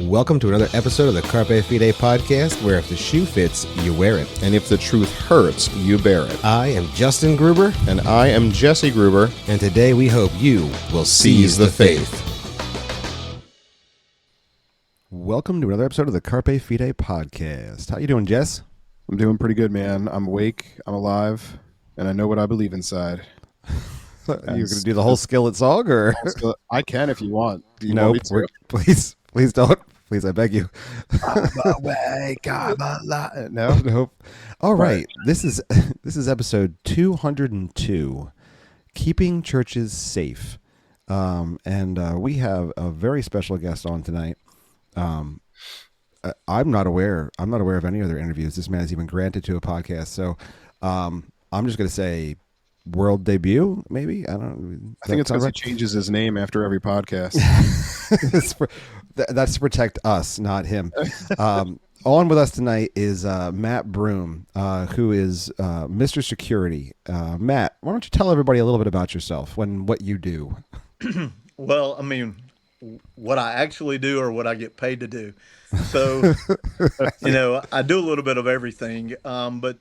Welcome to another episode of the Carpe Fide podcast, where if the shoe fits, you wear it. And if the truth hurts, you bear it. I am Justin Gruber. And I am Jesse Gruber. And today we hope you will seize the faith. Welcome to another episode of the Carpe Fide podcast. How you doing, Jess? I'm doing pretty good, man. I'm awake, I'm alive, and I know what I believe inside. You're going to do the whole skillet song, or? I can if you want. Nope. Please don't. Please, I beg you. No? Nope. All right. This is episode 202, Keeping Churches Safe. And we have a very special guest on tonight. I'm not aware of any other interviews this man has even granted to a podcast. So I'm just going to say world debut, maybe. I think it's because he changes his name after every podcast. That's to protect us, not him. On with us tonight is Matt Broome, who is Mr. Security. Matt, why don't you tell everybody a little bit about yourself and what you do? Well, I mean, what I actually do or what I get paid to do. So, I do a little bit of everything. But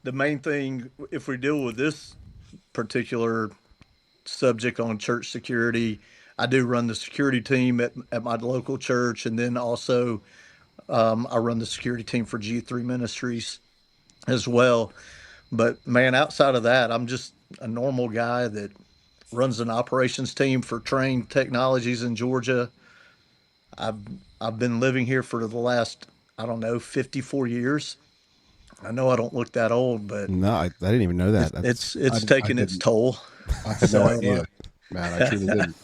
the main thing, if we deal with this particular subject on church security, I do run the security team at my local church, and then also I run the security team for G3 Ministries as well. But man, outside of that, I'm just a normal guy that runs an operations team for Train Technologies in Georgia. I've been living here for the last, 54 years. I know I don't look that old, but no, I didn't even know that. It's taking its toll. I had no idea, man. I truly didn't.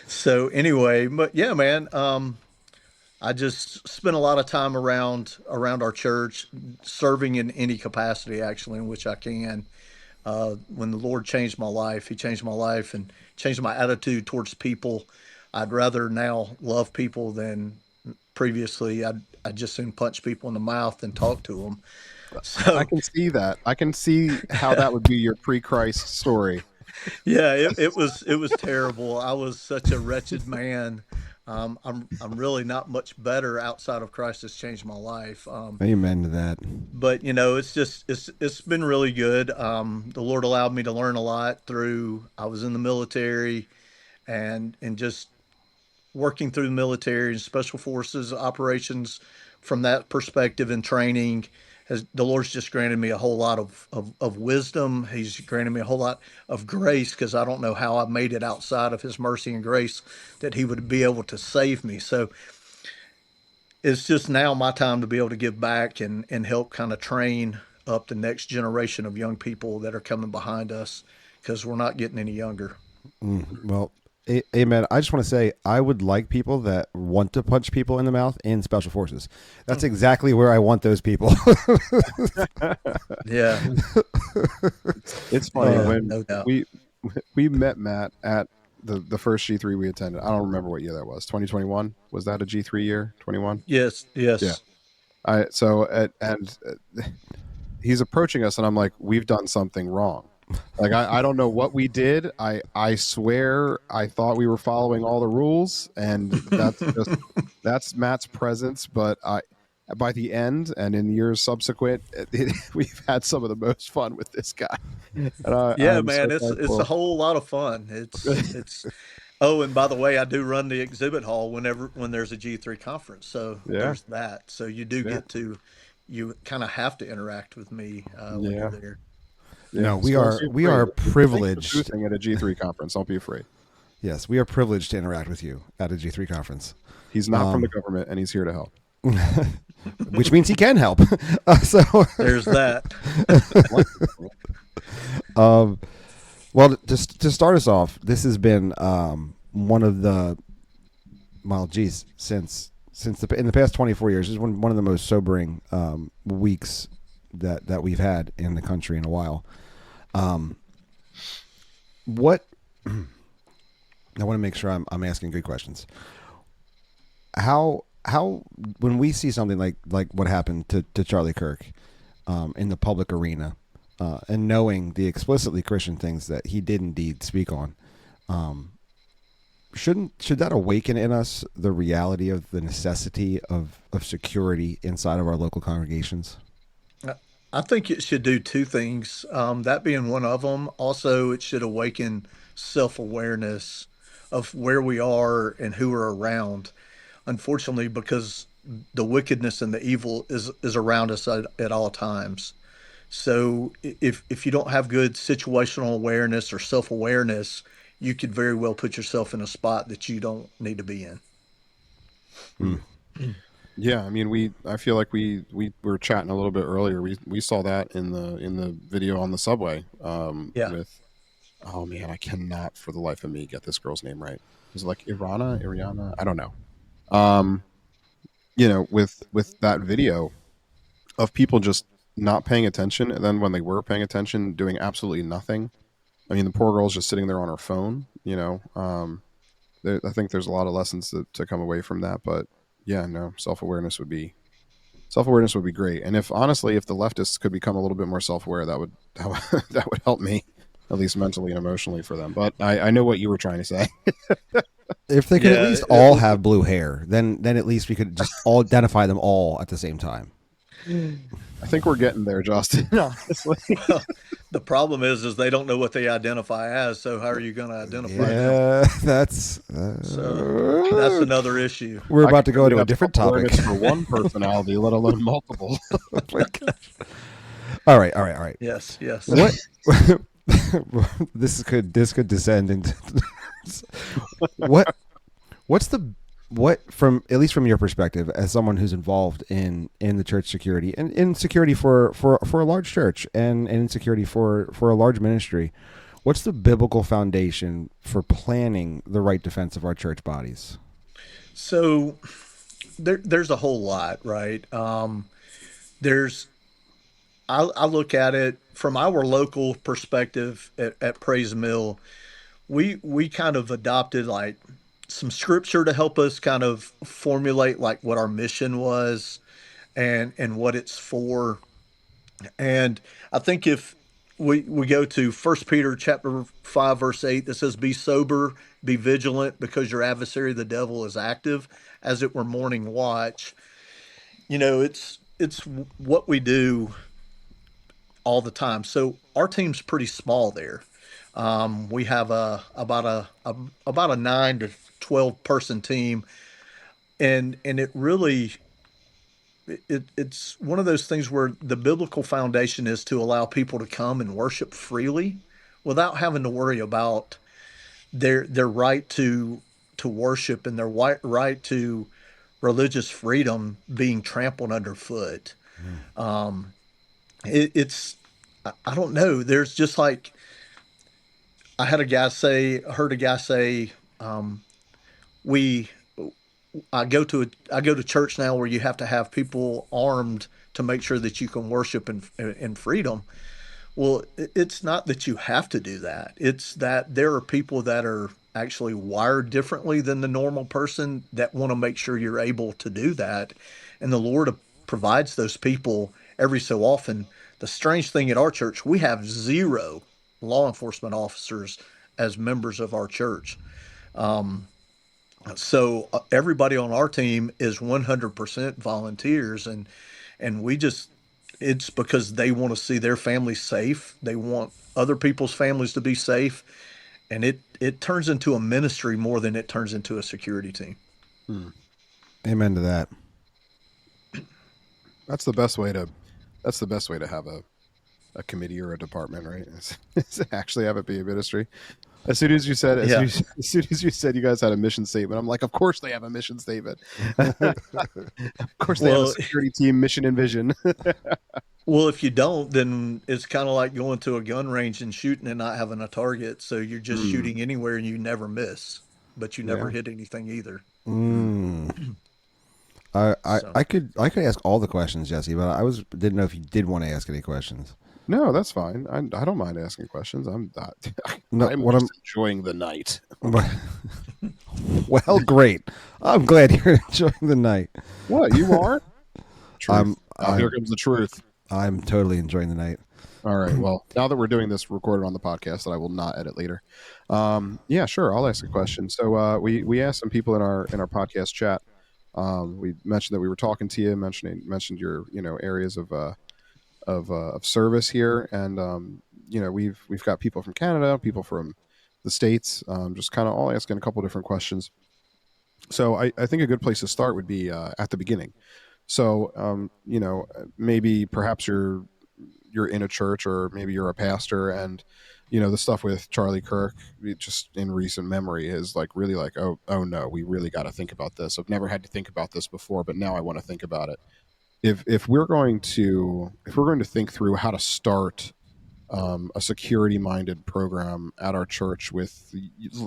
So anyway, but yeah, man, I just spend a lot of time around our church, serving in any capacity, actually, in which I can. When the Lord changed my life, He changed my life and changed my attitude towards people. I'd rather now love people than previously. I'd just soon punch people in the mouth than talk to them. So I can see that. I can see how that would be your pre-Christ story. Yeah, it was terrible. I was such a wretched man. I'm really not much better outside of Christ has changed my life. Amen to that. But it's been really good. The Lord allowed me to learn a lot I was in the military, and just working through the military and special forces operations from that perspective and training. The Lord's just granted me a whole lot of wisdom. He's granted me a whole lot of grace, because I don't know how I made it outside of His mercy and grace that He would be able to save me. So it's just now my time to be able to give back and help kind of train up the next generation of young people that are coming behind us, because we're not getting any younger. Well, amen. I just want to say I would like people that want to punch people in the mouth in special forces. That's exactly where I want those people. Yeah. It's funny when no doubt. we met Matt at the first G3 we attended. I don't remember what year that was. 2021? Was that a G3 year? 21? Yes. Yeah. He's approaching us, and I'm like, we've done something wrong. Like, I don't know what we did. I swear I thought we were following all the rules, and that's Matt's presence. But by the end and in years subsequent, we've had some of the most fun with this guy. Yeah, man, it's a whole lot of fun. It's oh, and by the way, I do run the exhibit hall when there's a G3 conference. So there's that. So you do get to, you kind of have to interact with me when you're there. Yeah, no, we are privileged at a G3 conference. Don't be afraid. Yes, we are privileged to interact with you at a G3 conference. He's not from the government, and he's here to help. Which means he can help. So there's that. Well, just to start us off, this has been one of the, since in the past 24 years, this is one of the most sobering weeks that we've had in the country in a while. What I want to make sure I'm asking good questions. How when we see something like what happened to Charlie Kirk in the public arena, and knowing the explicitly Christian things that he did indeed speak on, should that awaken in us the reality of the necessity of security inside of our local congregations? I think it should do two things. That being one of them. Also, it should awaken self awareness of where we are and who we're around. Unfortunately, because the wickedness and the evil is around us at all times. So if you don't have good situational awareness or self awareness, you could very well put yourself in a spot that you don't need to be in. Yeah, I mean, I feel like we were chatting a little bit earlier. We saw that in the video on the subway. Yeah. With, oh man, I cannot for the life of me get this girl's name right. Is it like Iriana? I don't know. With that video of people just not paying attention, and then when they were paying attention, doing absolutely nothing. I mean, the poor girl's just sitting there on her phone. I think there's a lot of lessons to come away from that. But yeah, no, self-awareness would be great. And if the leftists could become a little bit more self-aware, that would that would help me, at least mentally and emotionally, for them. But I know what you were trying to say. If they could at least all have blue hair, then at least we could just all identify them all at the same time. I think we're getting there, Justin. Honestly. Well, the problem is they don't know what they identify as. So how are you going to identify them? Yeah, that's another issue. We're about to go into a different topic. For one personality, let alone multiple. All right. Yes. What? This could descend into what from at least from your perspective as someone who's involved in the church security and in security for a large church and in security for a large ministry, what's the biblical foundation for planning the right defense of our church bodies? So there's a whole lot, right? I look at it from our local perspective at Praise Mill. We kind of adopted like some scripture to help us kind of formulate like what our mission was and what it's for. And I think if we go to 1 Peter chapter 5 verse 8 that says, "Be sober, be vigilant, because your adversary the devil is active as it were morning watch." It's what we do all the time. So our team's pretty small there. We have about a 9 to 12 person team, and it really it's one of those things where the biblical foundation is to allow people to come and worship freely without having to worry about their right to worship and their right to religious freedom being trampled underfoot. It's I don't know. There's just like I heard a guy say, I go to church now where you have to have people armed to make sure that you can worship in freedom. Well, it's not that you have to do that. It's that there are people that are actually wired differently than the normal person that want to make sure you're able to do that. And the Lord provides those people every so often. The strange thing at our church, we have 0 law enforcement officers as members of our church. So everybody on our team is 100% volunteers, and it's because they want to see their family safe. They want other people's families to be safe, and it turns into a ministry more than it turns into a security team. Amen to that. That's the best way to have a committee or a department, right? Is actually have it be a ministry. As soon as you said you guys had a mission statement, I'm like, of course they have a mission statement. Of course they have a security team mission and vision. Well, if you don't, then it's kind of like going to a gun range and shooting and not having a target. So you're just shooting anywhere and you never miss, but you never hit anything either. I could ask all the questions, Jesse, but didn't know if you did want to ask any questions. No, that's fine. I don't mind asking questions. I'm enjoying the night. Well, great. I'm glad you're enjoying the night. What, you are? Here comes the truth. I'm totally enjoying the night. All right. Well, now that we're doing this recorded on the podcast that I will not edit later. Yeah, sure. I'll ask a question. So we asked some people in our podcast chat. We mentioned that we were talking to you, mentioned your areas of service here, and we've got people from Canada, people from the States, just kind of all asking a couple different questions. So I think a good place to start would be at the beginning. So maybe perhaps you're in a church, or maybe you're a pastor, and the stuff with Charlie Kirk, just in recent memory, is like really like, oh no, we really got to think about this. I've never had to think about this before, but now I want to think about it. If we're going to think through how to start a security minded program at our church, with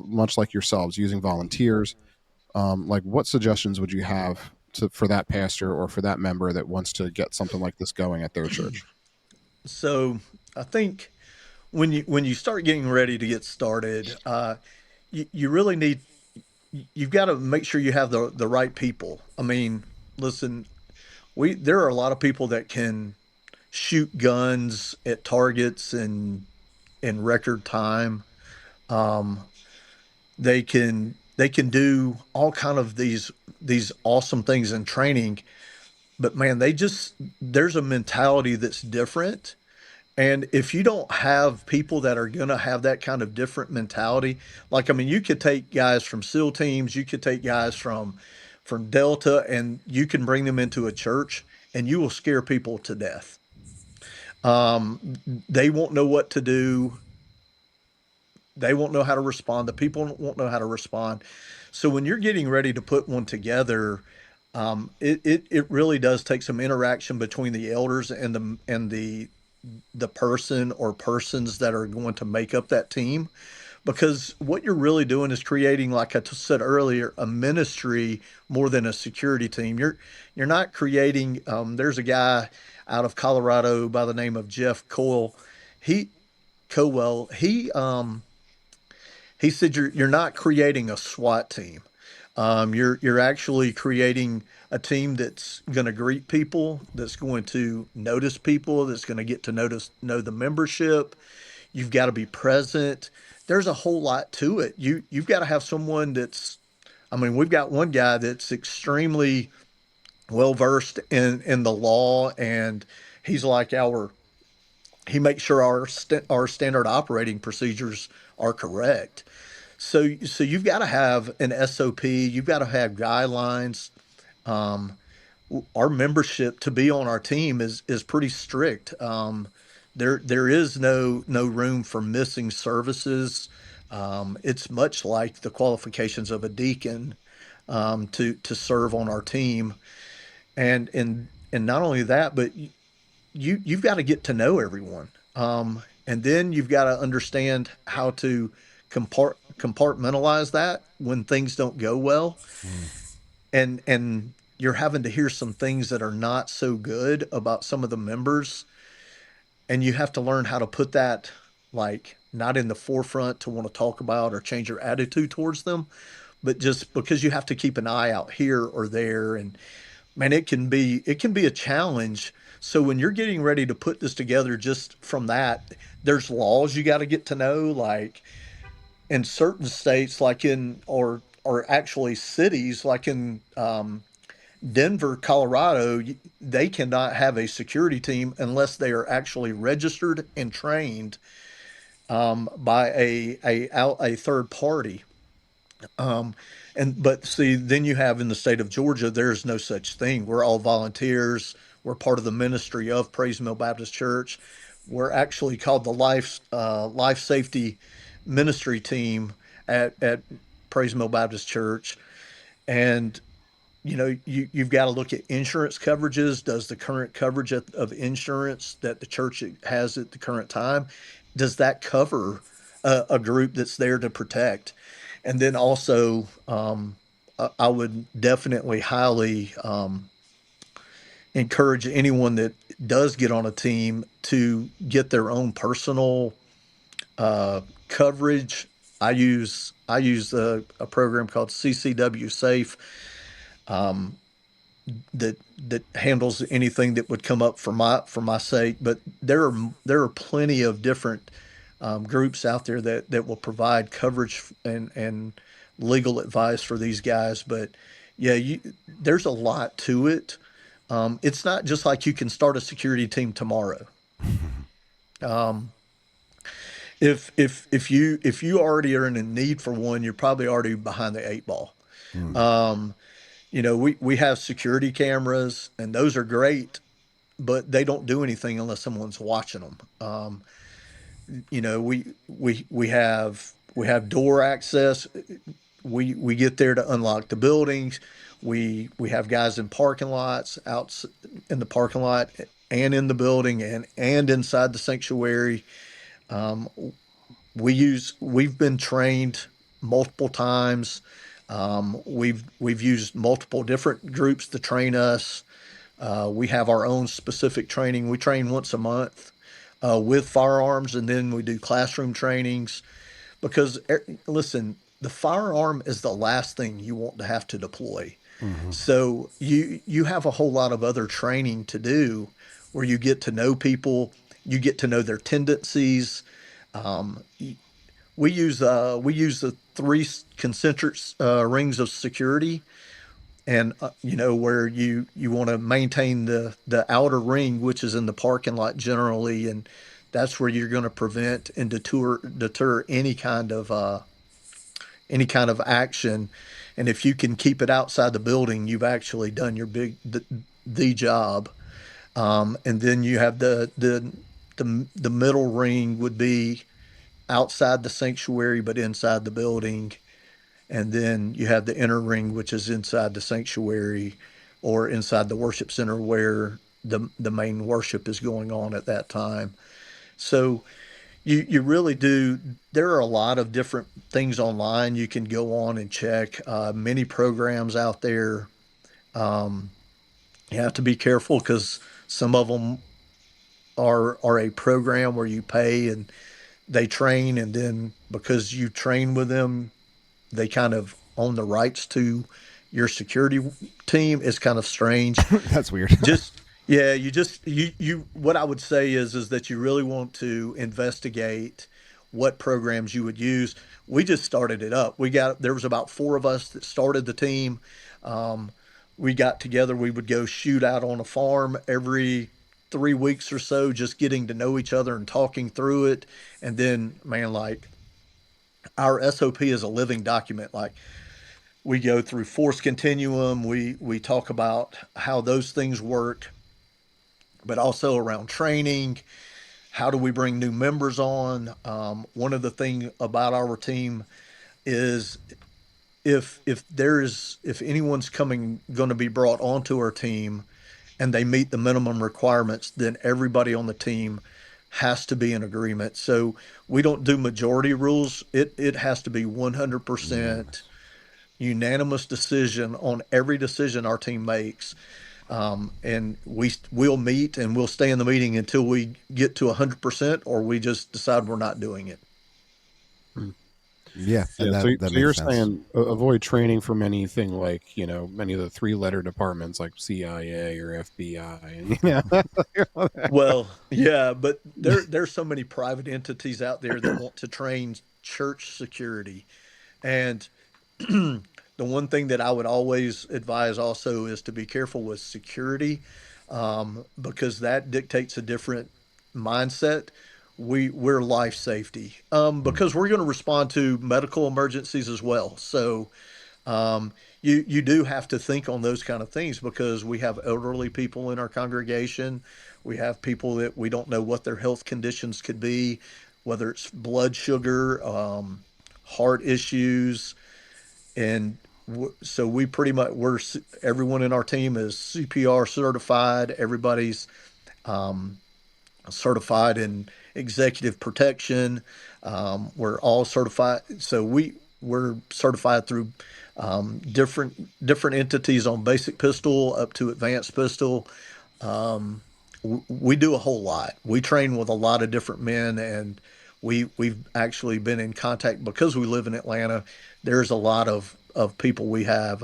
much like yourselves, using volunteers, like what suggestions would you have for that pastor or for that member that wants to get something like this going at their church? So I think when you start getting ready to get started, you really you've got to make sure you have the right people. I mean, listen, we there are a lot of people that can shoot guns at targets in record time. Um, they can do all kind of these awesome things in training, but man, there's a mentality that's different. And if you don't have people that are going to have that kind of different mentality, like, I mean, you could take guys from SEAL teams, you could take guys from Delta, and you can bring them into a church, and you will scare people to death. They won't know what to do. They won't know how to respond. The people won't know how to respond. So when you're getting ready to put one together, it really does take some interaction between the elders and the person or persons that are going to make up that team, because what you're really doing is creating, like I said earlier, a ministry more than a security team. You're not creating. There's a guy out of Colorado by the name of Jeff Coyle. He Cowell. He said you're not creating a SWAT team. You're actually creating a team that's going to greet people, that's going to notice people, that's going to get to know the membership. You've got to be present. There's a whole lot to it. You've got to have someone that's. I mean, we've got one guy that's extremely well versed in the law, and he's like he makes sure our standard operating procedures are correct. So you've got to have an SOP. You've got to have guidelines. Um, our membership to be on our team is pretty strict. There is no room for missing services. It's much like the qualifications of a deacon, to serve on our team, and not only that, but you've got to get to know everyone, and then you've got to understand how to compartmentalize that when things don't go well, and you're having to hear some things that are not so good about some of the members, and you have to learn how to put that, like, not in the forefront to want to talk about or change your attitude towards them, but just because you have to keep an eye out here or there. And man, it can be a challenge. So when you're getting ready to put this together, just from that, there's laws you got to get to know, like in certain states, like in or actually cities, like in Denver, Colorado, they cannot have a security team unless they are actually registered and trained, by a third party. Um, and but see, then you have in the state of Georgia, there's no such thing. We're all volunteers. We're part of the ministry of Praise Mill Baptist Church. We're actually called the Life Safety Ministry Team at Praise Mill Baptist Church. And you've got to look at insurance coverages. Does the current coverage of insurance that the church has at the current time, does that cover a group that's there to protect? And then also, I would definitely highly encourage anyone that does get on a team to get their own personal coverage. I use a program called CCW Safe. that handles anything that would come up for my sake. But there are plenty of different groups out there that will provide coverage and legal advice for these guys. But yeah, there's a lot to it. It's not just like you can start a security team tomorrow. If you already are in a need for one, you're probably already behind the eight ball. Mm. We have security cameras, and those are great, but they don't do anything unless someone's watching them. We have door access. We get there to unlock the buildings. We have guys in parking lots, out in the parking lot, and in the building, and inside the sanctuary. Um, we've been trained multiple times. We've used multiple different groups to train us. We have our own specific training. We train once a month with firearms, and then we do classroom trainings. Because listen, the firearm is the last thing you want to have to deploy. Hmm. So you have a whole lot of other training to do, where you get to know people, you get to know their tendencies. Um, we use the three concentric rings of security, and where you want to maintain the outer ring, which is in the parking lot generally, and that's where you're going to prevent and deter any kind of action. And if you can keep it outside the building, you've actually done the job. And then you have the middle ring would be outside the sanctuary but inside the building, and then you have the inner ring, which is inside the sanctuary or inside the worship center where the main worship is going on at that time. So you really do. There are a lot of different things online you can go on and check. Many programs out there. Um, you have to be careful because some of them are a program where you pay and they train, and then because you train with them, they kind of own the rights to your security team. It's kind of strange. That's weird. Just yeah, you what I would say is that you really want to investigate what programs you would use. We just started it up. There was about four of us that started the team. Um, we got together. We would go shoot out on a farm every 3 weeks or so, just getting to know each other and talking through it. And then, man, like our SOP is a living document. Like we go through force continuum. We talk about how those things work, but also around training. How do we bring new members on? One of the things about our team is if anyone's going to be brought onto our team and they meet the minimum requirements, then everybody on the team has to be in agreement. So we don't do majority rules. It has to be 100% unanimous decision on every decision our team makes. And we'll meet and we'll stay in the meeting until we get to 100%, or we just decide we're not doing it. Yeah, and Yeah, that so, that so you're makes sense. saying avoid training from anything like many of the three-letter departments like CIA or FBI, and Well, yeah, but there's so many private entities out there that want to train church security. And the one thing that I would always advise also is to be careful with security, because that dictates a different mindset. We're life safety, Mm. because we're going to respond to medical emergencies as well. So you do have to think on those kind of things, because we have elderly people in our congregation. We have people that we don't know what their health conditions could be, whether it's blood sugar, heart issues, and so we pretty much everyone in our team is CPR certified. Everybody's certified in executive protection. We're all certified, so we're certified through different entities on basic pistol up to advanced pistol. We do a whole lot. We train with a lot of different men, and we've actually been in contact because we live in Atlanta. There's a lot of people we have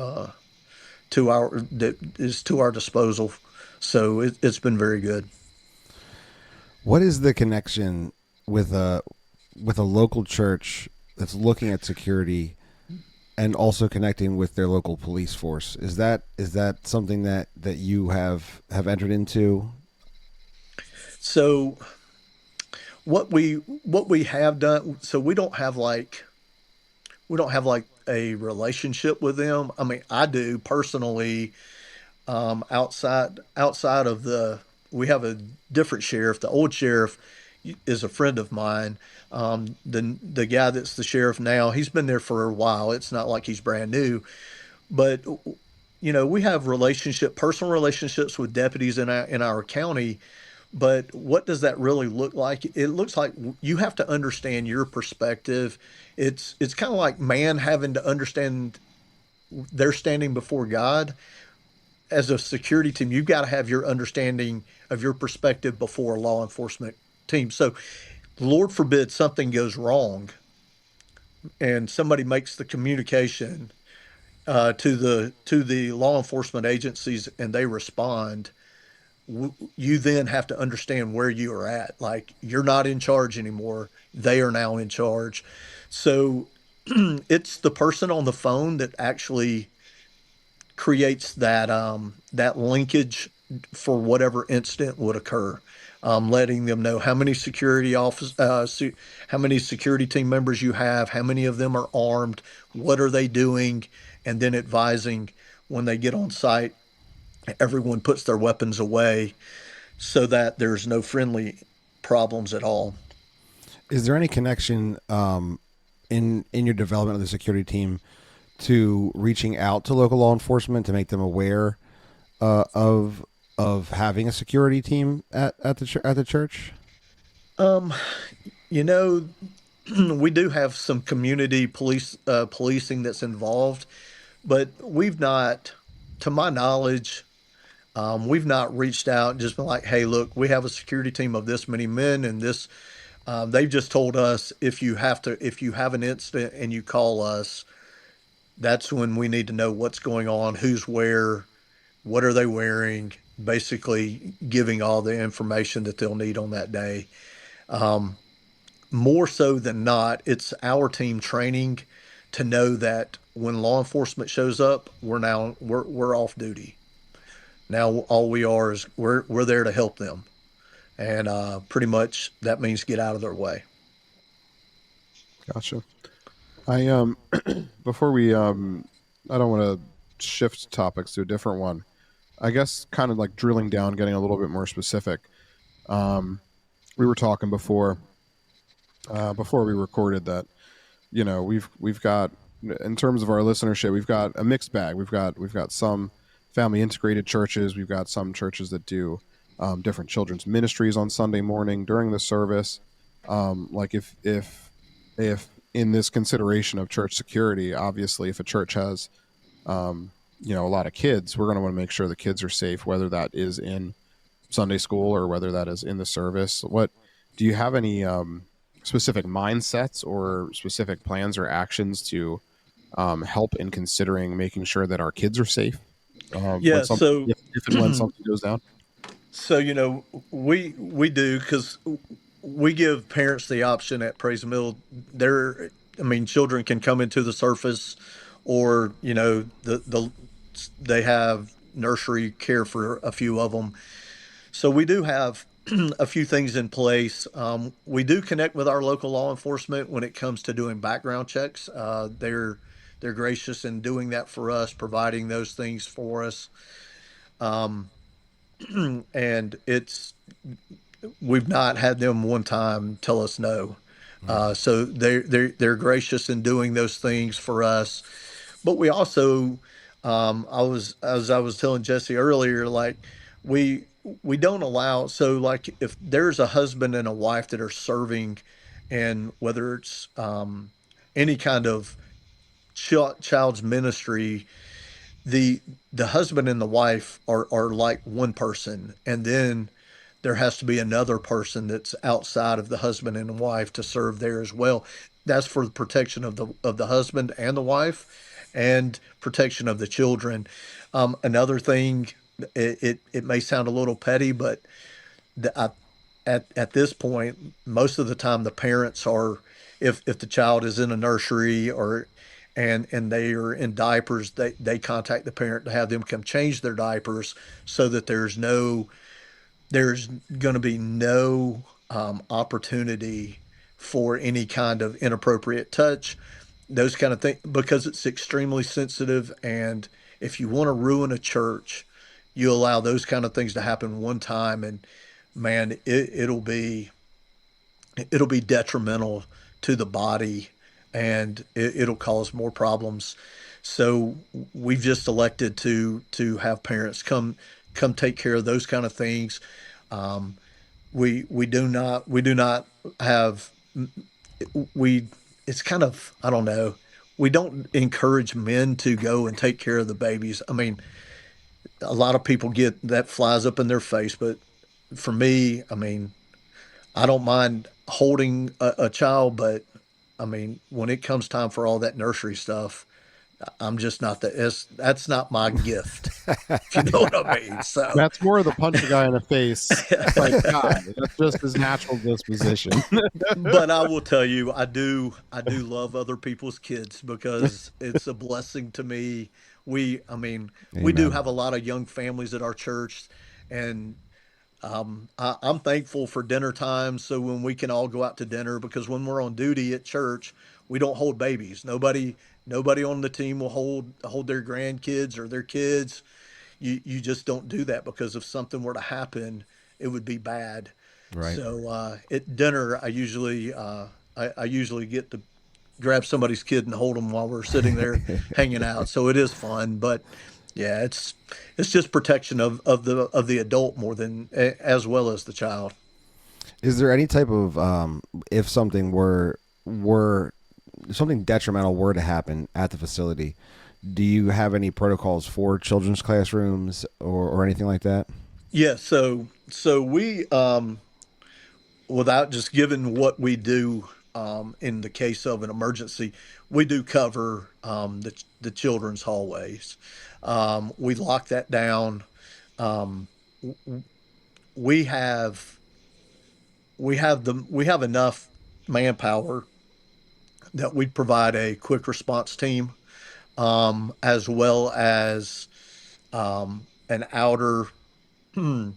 that is to our disposal. So it's been very good. What is the connection with a local church that's looking at security and also connecting with their local police force? Is that something that you have entered into? So what we have done, so we don't have like a relationship with them. I mean, I do personally. Outside of we have a different sheriff. The old sheriff is a friend of mine. The guy that's the sheriff now, he's been there for a while. It's not like he's brand new, but we have personal relationships with deputies in our county. But what does that really look like? It looks like you have to understand your perspective. It's kind of like man having to understand they're standing before God. As a security team, you've got to have your understanding of your perspective before a law enforcement team. So, Lord forbid something goes wrong and somebody makes the communication to the law enforcement agencies and they respond. You then have to understand where you are at. Like you're not in charge anymore; they are now in charge. So, it's the person on the phone that actually creates that linkage for whatever incident would occur. Letting them know how many security team members you have, how many of them are armed, what are they doing, and then advising when they get on site, everyone puts their weapons away so that there's no friendly problems at all. Is there any connection in your development of the security team to reaching out to local law enforcement to make them aware of having a security team at the church? Um, you know, we do have some community policing that's involved, but we've not, to my knowledge, we've not reached out and just been like, "Hey, look, we have a security team of this many men, and this." They've just told us if you have an incident and you call us, that's when we need to know what's going on, who's where, what are they wearing, basically giving all the information that they'll need on that day. Um, More so than not, it's our team training to know that when law enforcement shows up, we're off duty. Now all we are is we're there to help them, and pretty much that means get out of their way. Gotcha. I before we I don't want to shift topics to a different one. I guess kind of like drilling down, getting a little bit more specific. Um, we were talking before we recorded that we've got, in terms of our listenership, we've got a mixed bag. We've got some family integrated churches. We've got some churches that do different children's ministries on Sunday morning during the service. Like if in this consideration of church security, obviously, if a church has a lot of kids, we're going to want to make sure the kids are safe, whether that is in Sunday school or whether that is in the service. What do you have any specific mindsets or specific plans or actions to help in considering making sure that our kids are safe Yeah. So if and when something goes down? so we do because we give parents the option at Praise the Mill. I mean, children can come into the surface, or they have nursery care for a few of them. So we do have a few things in place. We do connect with our local law enforcement when it comes to doing background checks. They're gracious in doing that for us, providing those things for us. Um, and we've not had them one time tell us no. So they're gracious in doing those things for us. But we also, I was as I was telling Jesse earlier, like we we don't allow. So like if there's a husband and a wife that are serving, and whether it's any kind of child's ministry, the the husband and the wife are like one person, and then there has to be another person that's outside of the husband and the wife to serve there as well. That's for the protection of the husband and the wife, and protection of the children. Another thing, it may sound a little petty, but the, I, at this point, most of the time the parents are, if the child is in a nursery or and they are in diapers, they contact the parent to have them come change their diapers so that there's going to be no opportunity for any kind of inappropriate touch, those kind of things, because it's extremely sensitive. And if you want to ruin a church, you allow those kind of things to happen one time, and man, it'll be detrimental to the body, and it'll cause more problems. So we've just elected to have parents come take care of those kind of things. Um, we do not have we it's kind of, I don't know, we don't encourage men to go and take care of the babies. I mean, a lot of people get that flies up in their face, but for me, I mean, I don't mind holding a child, but I mean, when it comes time for all that nursery stuff, I'm just not that's not my gift, if you know what I mean. So, That's more of the punch a guy in the face type guy. That's just his natural disposition. but I will tell you, I do love other people's kids because it's a blessing to me. I mean, we do Amen. have a lot of young families at our church, and I'm thankful for dinner time. So when we can all go out to dinner, because when we're on duty at church, we don't hold babies. Nobody on the team will hold their grandkids or their kids. You just don't do that, because if something were to happen, it would be bad. Right. So at dinner, I usually get to grab somebody's kid and hold them while we're sitting there hanging out. So it is fun, but yeah, it's just protection of the adult more than as well as the child. Is there any type of if were something detrimental were to happen at the facility? Do you have any protocols for children's classrooms or anything like that? Yeah, so we without just giving what we do in the case of an emergency, we do cover the children's hallways. We lock that down. Um, we have we have enough manpower that we provide a quick response team, as well as an outer uh,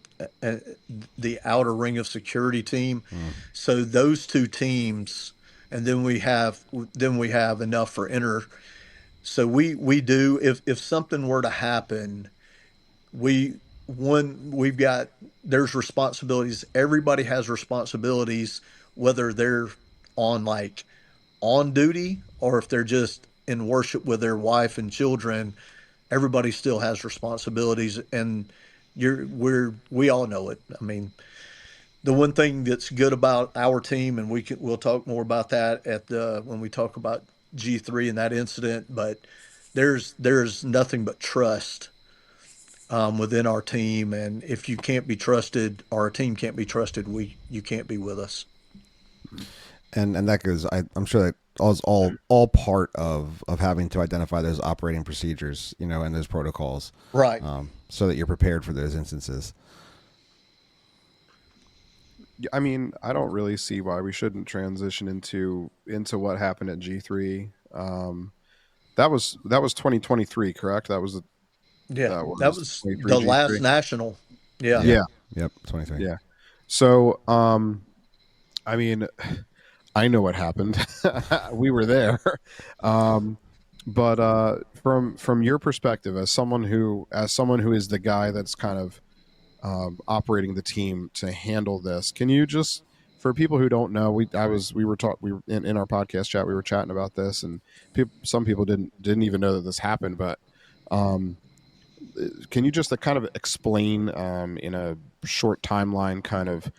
the outer ring of security team. Mm. So those two teams, and then we have enough for inner. So we do, if something were to happen, we we've got, there's responsibilities. Everybody has responsibilities, whether they're on like on duty or if they're just in worship with their wife and children. Everybody still has responsibilities, and we all know it. I mean, the one thing that's good about our team, and we'll talk more about that at the when we talk about G3 and that incident, but there's nothing but trust within our team, and if you can't be trusted, or our team can't be trusted, we you can't be with us. And that goes. I'm sure that all part of having to identify those operating procedures, and those protocols, Right. so that you're prepared for those instances. I mean, I don't really see why we shouldn't transition into what happened at G3. That was 2023, correct? Yeah, That that was was 23 the last G3. national. Yeah. Yeah. Yeah, Yep. 23. yeah. So, I mean, I know what happened. We were there. Um, but from your perspective, as someone who is the guy that's kind of operating the team to handle this, can you just, for people who don't know, we were in our podcast chat, we were chatting about this, and some people didn't even know that this happened, but um, can you just kind of explain in a short timeline kind of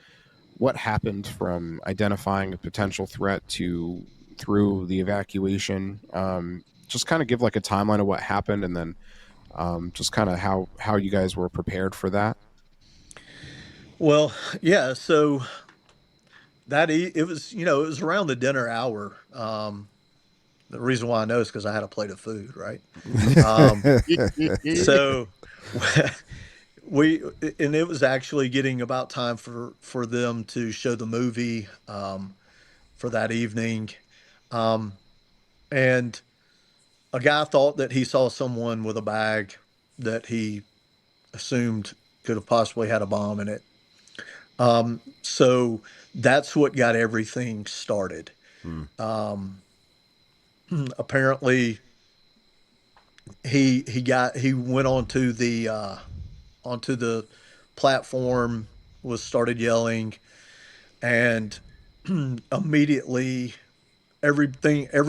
what happened from identifying a potential threat to through the evacuation? Just kind of give like a timeline of what happened, and then just kind of how you guys were prepared for that. Well, yeah. So it was around the dinner hour. The reason why I know is because I had a plate of food, right? Um, so we and it was actually getting about time for them to show the movie for that evening, um, and a guy thought that he saw someone with a bag that he assumed could have possibly had a bomb in it. So that's what got everything started. Hmm. Um, Apparently, he went onto the platform, was started yelling, and immediately every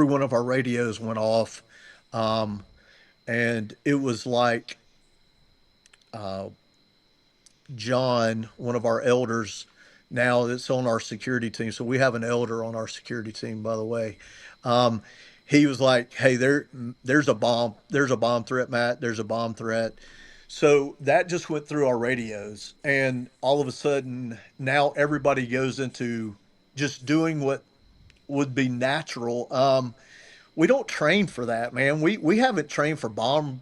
one of our radios went off, um, and it was like uh, John, one of our elders, now that's on our security team. So we have an elder on our security team, by the way. Um, he was like, "Hey, there's a bomb. There's a bomb threat, Matt. There's a bomb threat." So that just went through our radios, and all of a sudden, now everybody goes into just doing what would be natural. We don't train for that, man. We haven't trained for bomb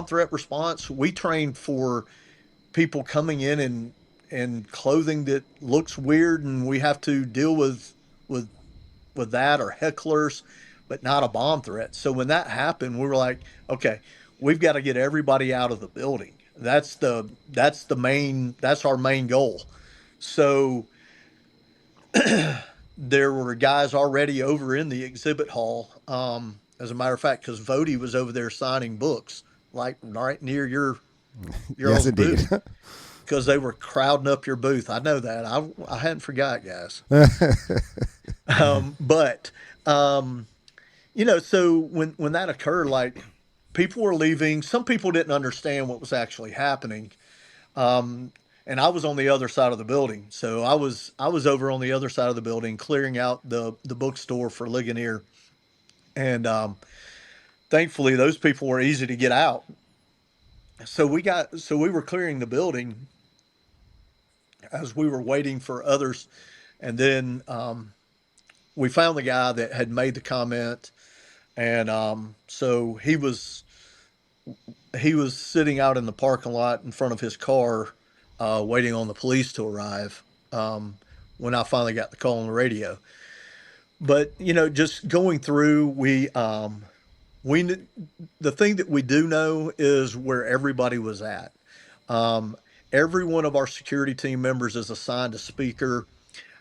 threat response. We train for people coming in and clothing that looks weird, and we have to deal with with that, or hecklers, but not a bomb threat. So when that happened, we were like, okay, we've got to get everybody out of the building. That's our main goal. So there were guys already over in the exhibit hall. As a matter of fact, because Vody was over there signing books, like right near your Yes, own indeed. booth, because they were crowding up your booth. I know that. I hadn't forgot, guys. But so when that occurred, like, people were leaving. Some people didn't understand what was actually happening. Um, and I was on the other side of the building, so I was over on the other side of the building clearing out the bookstore for Ligonier, and thankfully those people were easy to get out. So we were clearing the building as we were waiting for others, and then we found the guy that had made the comment, and so he was sitting out in the parking lot in front of his car, waiting on the police to arrive. When I finally got the call on the radio, but just going through, we the thing that we do know is where everybody was at. Um, every one of our security team members is assigned a speaker.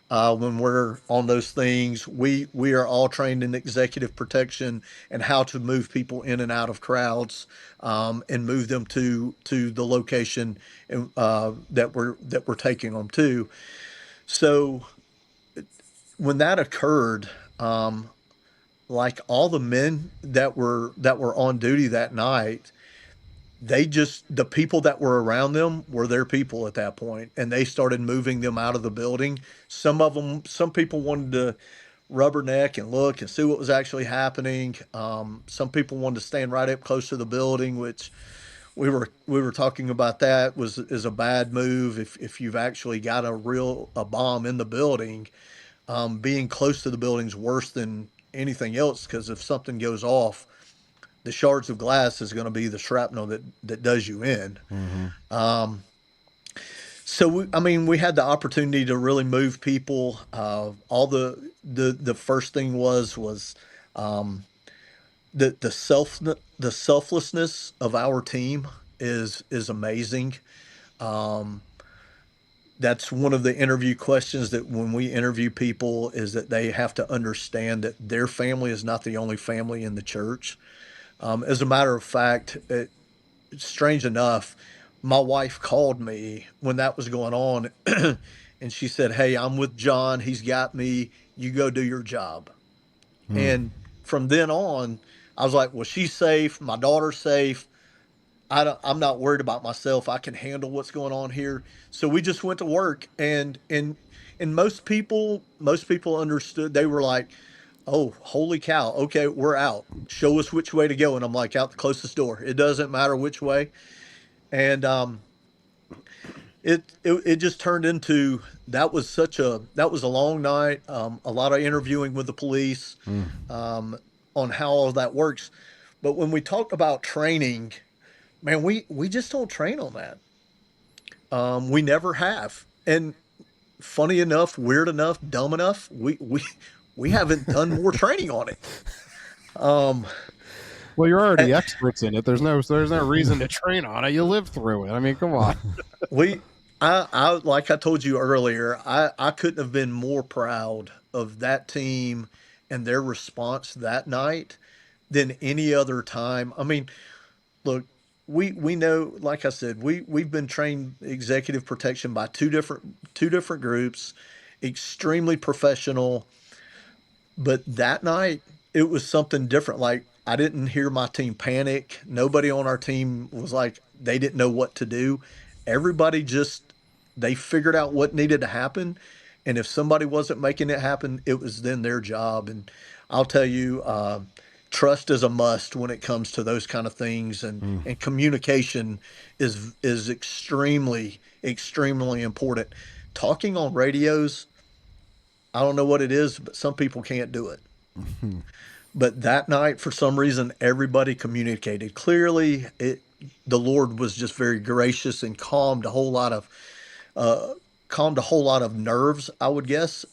When we're on those things, we are all trained in executive protection and how to move people in and out of crowds, and move them to the location that we're taking them to. So when that occurred, like, all the men that were on duty that night, the people that were around them were their people at that point, and they started moving them out of the building. Some people wanted to rubberneck and look and see what was actually happening. Some people wanted to stand right up close to the building, which we were talking about. That is a bad move if you've actually got a bomb in the building. Being close to the building is worse than anything else, because if something goes off, the shards of glass is going to be the shrapnel that does you in. Hmm. Um, so I mean, we had the opportunity to really move people. All the first thing was um, the selflessness of our team is amazing. Um, that's one of the interview questions, that when we interview people, is that they have to understand that their family is not the only family in the church. As a matter of fact, strange enough, my wife called me when that was going on, and she said, "Hey, I'm with John. He's got me. You go do your job." Hmm. And from then on, I was like, "Well, she's safe. My daughter's safe. I'm not worried about myself. I can handle what's going on here." So we just went to work, and most people understood. They were like, "Oh, holy cow. Okay, we're out. Show us which way to go." And I'm like, "Out the closest door. It doesn't matter which way." And it just turned into, that was a long night, a lot of interviewing with the police. Hmm. Um, on how all that works. But when we talk about training, man, we just don't train on that. We never have. And funny enough, weird enough, dumb enough, we haven't done more training on it. Um, Well, you're already experts in it. There's no reason to train on it. You lived through it. I mean, come on. we, I like I told you earlier, I couldn't have been more proud of that team and their response that night than any other time. I mean, look, we know, like I said, we've been trained executive protection by two different groups, extremely professional. But that night, it was something different. Like, I didn't hear my team panic. Nobody on our team was like, they didn't know what to do. Everybody just, they figured out what needed to happen. And if somebody wasn't making it happen, it was then their job. And I'll tell you, trust is a must when it comes to those kind of things. And communication is extremely important. Talking on radios, I don't know what it is, but some people can't do it. But that night, for some reason, everybody communicated clearly. The Lord was just very gracious and calmed a whole lot of nerves, I would guess,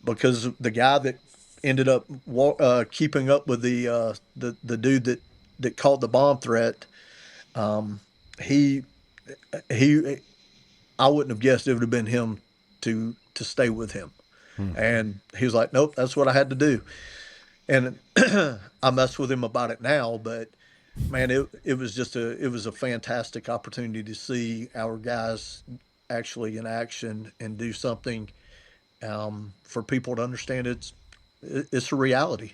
because the guy that ended up keeping up with the dude that called the bomb threat, um, he he I wouldn't have guessed it would have been him to stay with him. And he was like, nope, that's what I had to do. And I mess with him about it now, but man, it was a fantastic opportunity to see our guys actually in action and do something, for people to understand it's a reality.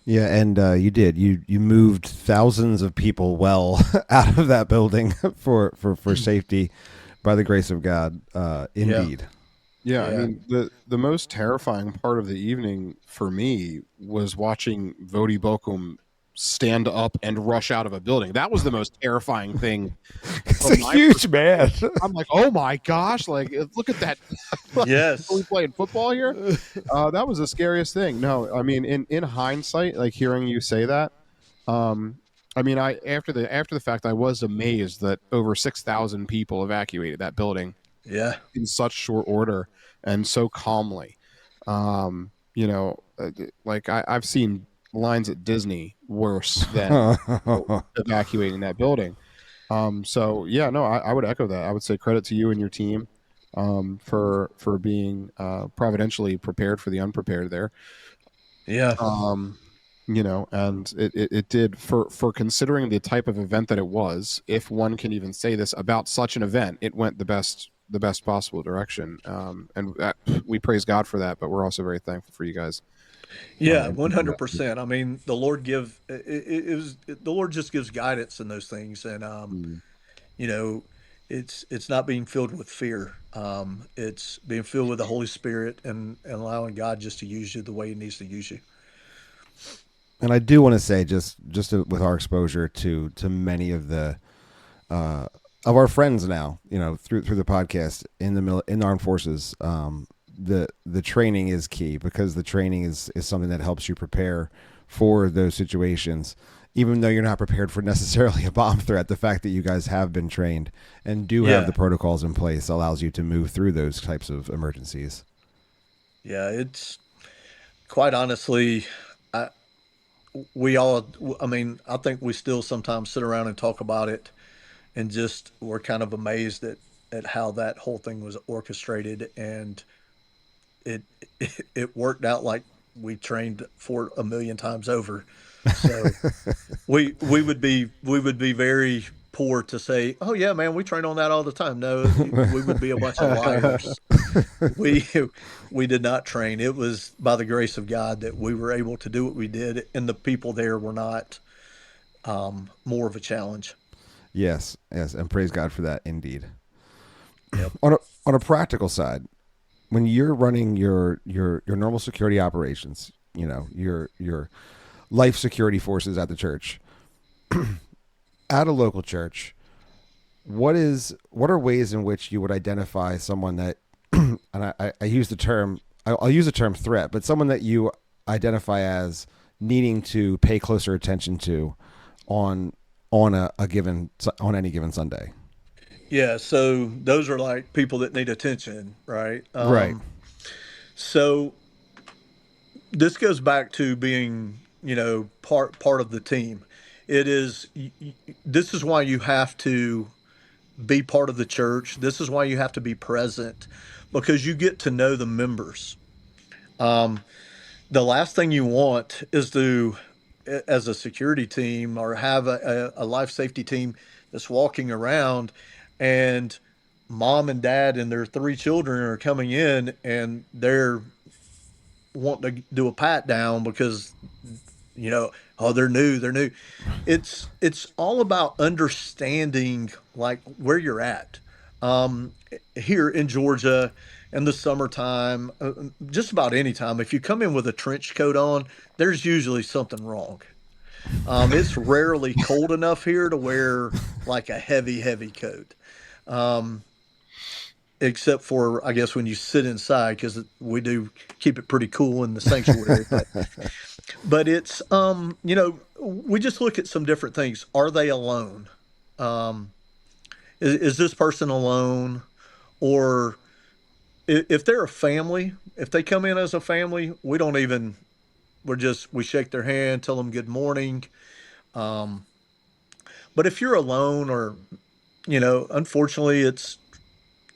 Yeah, and you did. You moved thousands of people well out of that building for safety by the grace of God. Indeed. Yeah, I Yeah. mean the most terrifying part of the evening for me was watching Vodi Bokum stand up and rush out of a building. That was the most terrifying thing. It's From a my huge man. I'm like, oh my gosh! Like, look at that! Like, Yes. are we playing football here? That was the scariest thing. No, I mean, in hindsight, like hearing you say that, I mean, I after the fact, I was amazed that over 6,000 people evacuated that building Yeah. in such short order and so calmly. Like I've seen lines at Disney worse than evacuating that building. So yeah, no, I would echo that. I would say credit to you and your team, for being providentially prepared for the unprepared there. Yeah. And it did for considering the type of event that it was, if one can even say this about such an event, it went the best possible direction. And we praise God for that, but we're also very thankful for you guys. Yeah, For doing that. 100%. I mean, the Lord the Lord just gives guidance in those things, and Mm. you know, it's not being filled with fear. It's being filled with the Holy Spirit and allowing God just to use you the way He needs to use you. And I do want to say, with our exposure to many of the of our friends now, through the podcast in in the armed forces, the training is key, because the training is something that helps you prepare for those situations. Even though you're not prepared for necessarily a bomb threat, the fact that you guys have been trained and do have Yeah, the protocols in place allows you to move through those types of emergencies. yeah. It's quite honestly, I we all. I mean, I think we still sometimes sit around and talk about it, and just we're kind of amazed at how that whole thing was orchestrated, and it it worked out like we trained for a million times over. So we would be very poor to say, oh yeah, man, we train on that all the time. No, we would be a bunch of liars. We we did not train. It was by the grace of God that we were able to do what we did, and the people there were not, more of a challenge. Yes, yes, and praise God for that, indeed. Yep. On a practical side, when you're running your normal security operations, your life security forces at the church, at a local church, what are ways in which you would identify someone that, and I use the term, I'll use the term threat, but someone that you identify as needing to pay closer attention to on on any given Sunday? Yeah, so those are like people that need attention, right? Right. So this goes back to being, part of the team. It is this is why you have to be part of the church. This is why you have to be present, because you get to know the members. The last thing you want is to, as a security team, or have a life safety team that's walking around, and mom and dad and their three children are coming in and they're wanting to do a pat down because, oh, they're new. It's all about understanding like where you're at. um Here in Georgia in the summertime, just about any time, if you come in with a trench coat on, there's usually something wrong. It's rarely cold enough here to wear like a heavy coat. um except for, I guess, when you sit inside, because we do keep it pretty cool in the sanctuary. But it's, we just look at some different things. Are they alone? Um, is this person alone? Or if they're a family, if they come in as a family, we don't even, we shake their hand, tell them good morning. Um, but if you're alone, or, unfortunately,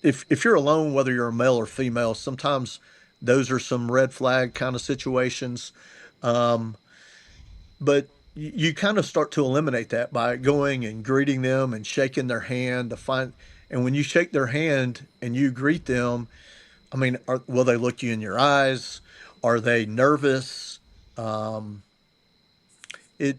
if you're alone, whether you're a male or female, sometimes those are some red flag kind of situations. Um, but you kind of start to eliminate that by going and greeting them and shaking their hand to find. And when you shake their hand and you greet them, I mean, will they look you in your eyes? Are they nervous? Um, it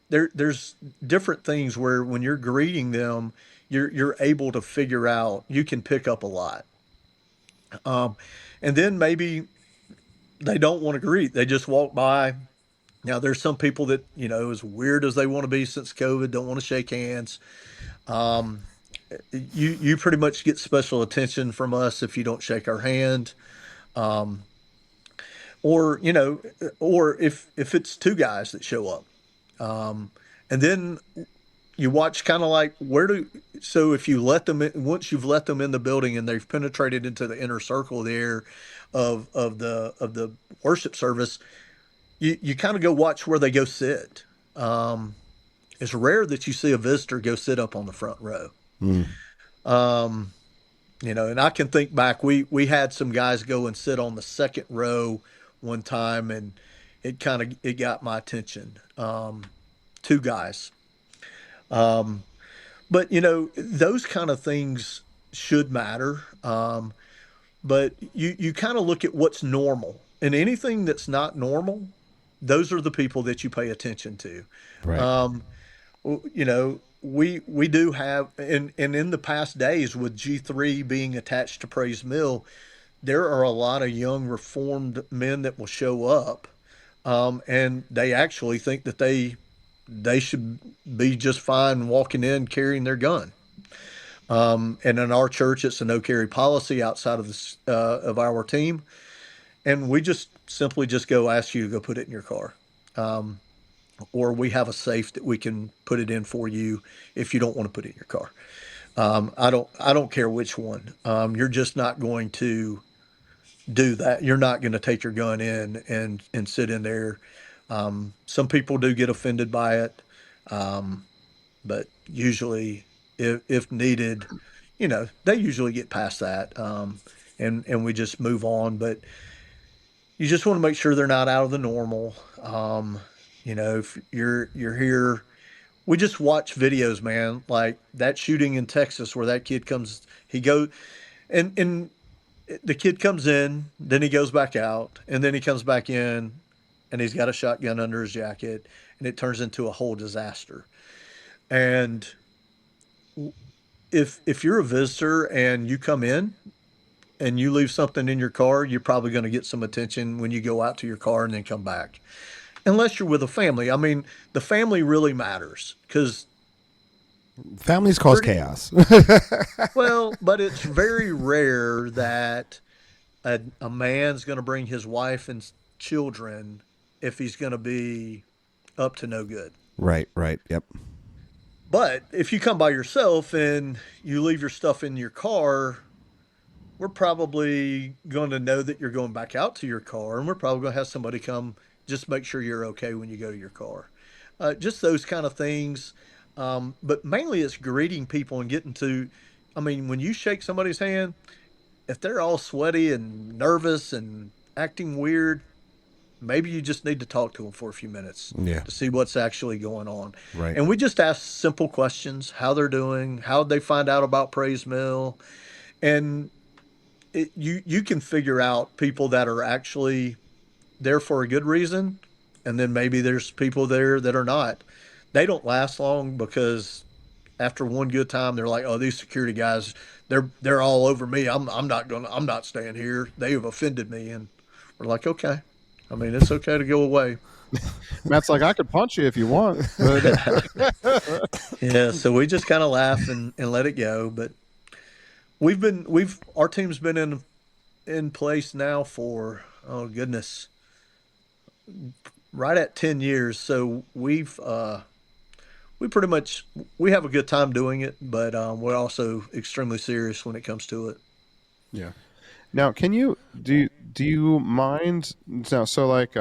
there's different things where when you're greeting them, you're able to figure out. You can pick up a lot. Um, and then maybe they don't want to greet; they just walk by. Now, there's some people that, as weird as they want to be since COVID, don't want to shake hands. Um, you pretty much get special attention from us if you don't shake our hand. Um, or, or if it's two guys that show up. And then you watch kind of like so if you let them in, once you've let them in the building and they've penetrated into the inner circle there of the worship service, you kind of go watch where they go sit. It's rare that you see a visitor go sit up on the front row. Mm. Um, and I can think back, we had some guys go and sit on the second row one time, and it got my attention. Two guys. Um, but those kind of things should matter. But you kind of look at what's normal, and anything that's not normal, those are the people that you pay attention to. Right. Um, we do have, and in the past days with G3 being attached to Praise Mill, there are a lot of young reformed men that will show up, and they actually think that they should be just fine walking in carrying their gun. And in our church, it's a no carry policy outside of this of our team, and we just simply just go ask you to go put it in your car. Or we have a safe that we can put it in for you if you don't want to put it in your car. I don't care which one. You're just not going to do that. You're not going to take your gun in and sit in there. Some people do get offended by it, but usually, if needed, they usually get past that, and we just move on. But you just want to make sure they're not out of the normal. If you're here, we just watch videos, man, like that shooting in Texas where that kid comes, he go, and the kid comes in, then he goes back out, and then he comes back in, and he's got a shotgun under his jacket, and it turns into a whole disaster. And if you're a visitor and you come in and you leave something in your car, you're probably going to get some attention when you go out to your car and then come back. Unless you're with a family. I mean, the family really matters because families cause chaos. well, but it's very rare that a man's going to bring his wife and children if he's going to be up to no good. Right, right. Yep. But if you come by yourself and you leave your stuff in your car, we're probably going to know that you're going back out to your car, and we're probably going to have somebody come just make sure you're okay when you go to your car. Just those kind of things. But mainly it's greeting people and getting to, I mean, when you shake somebody's hand, if they're all sweaty and nervous and acting weird, maybe you just need to talk to them for a few minutes Yeah. to see what's actually going on. Right. And we just ask simple questions: how they're doing, how they find out about Praise Mill, and you can figure out people that are actually there for a good reason, and then maybe there's people there that are not. They don't last long because after one good time, they're like, "Oh, these security guys, they're all over me. I'm not staying here. They have offended me." And we're like, "Okay, I mean, it's okay to go away." Matt's like, I could punch you if you want. But Yeah, so we just kind of laugh and let it go. But our team's been in place now for, oh goodness, right at 10 years. So we pretty much, we have a good time doing it, but we're also extremely serious when it comes to it. yeah. Now, can you do you mind now? So, like,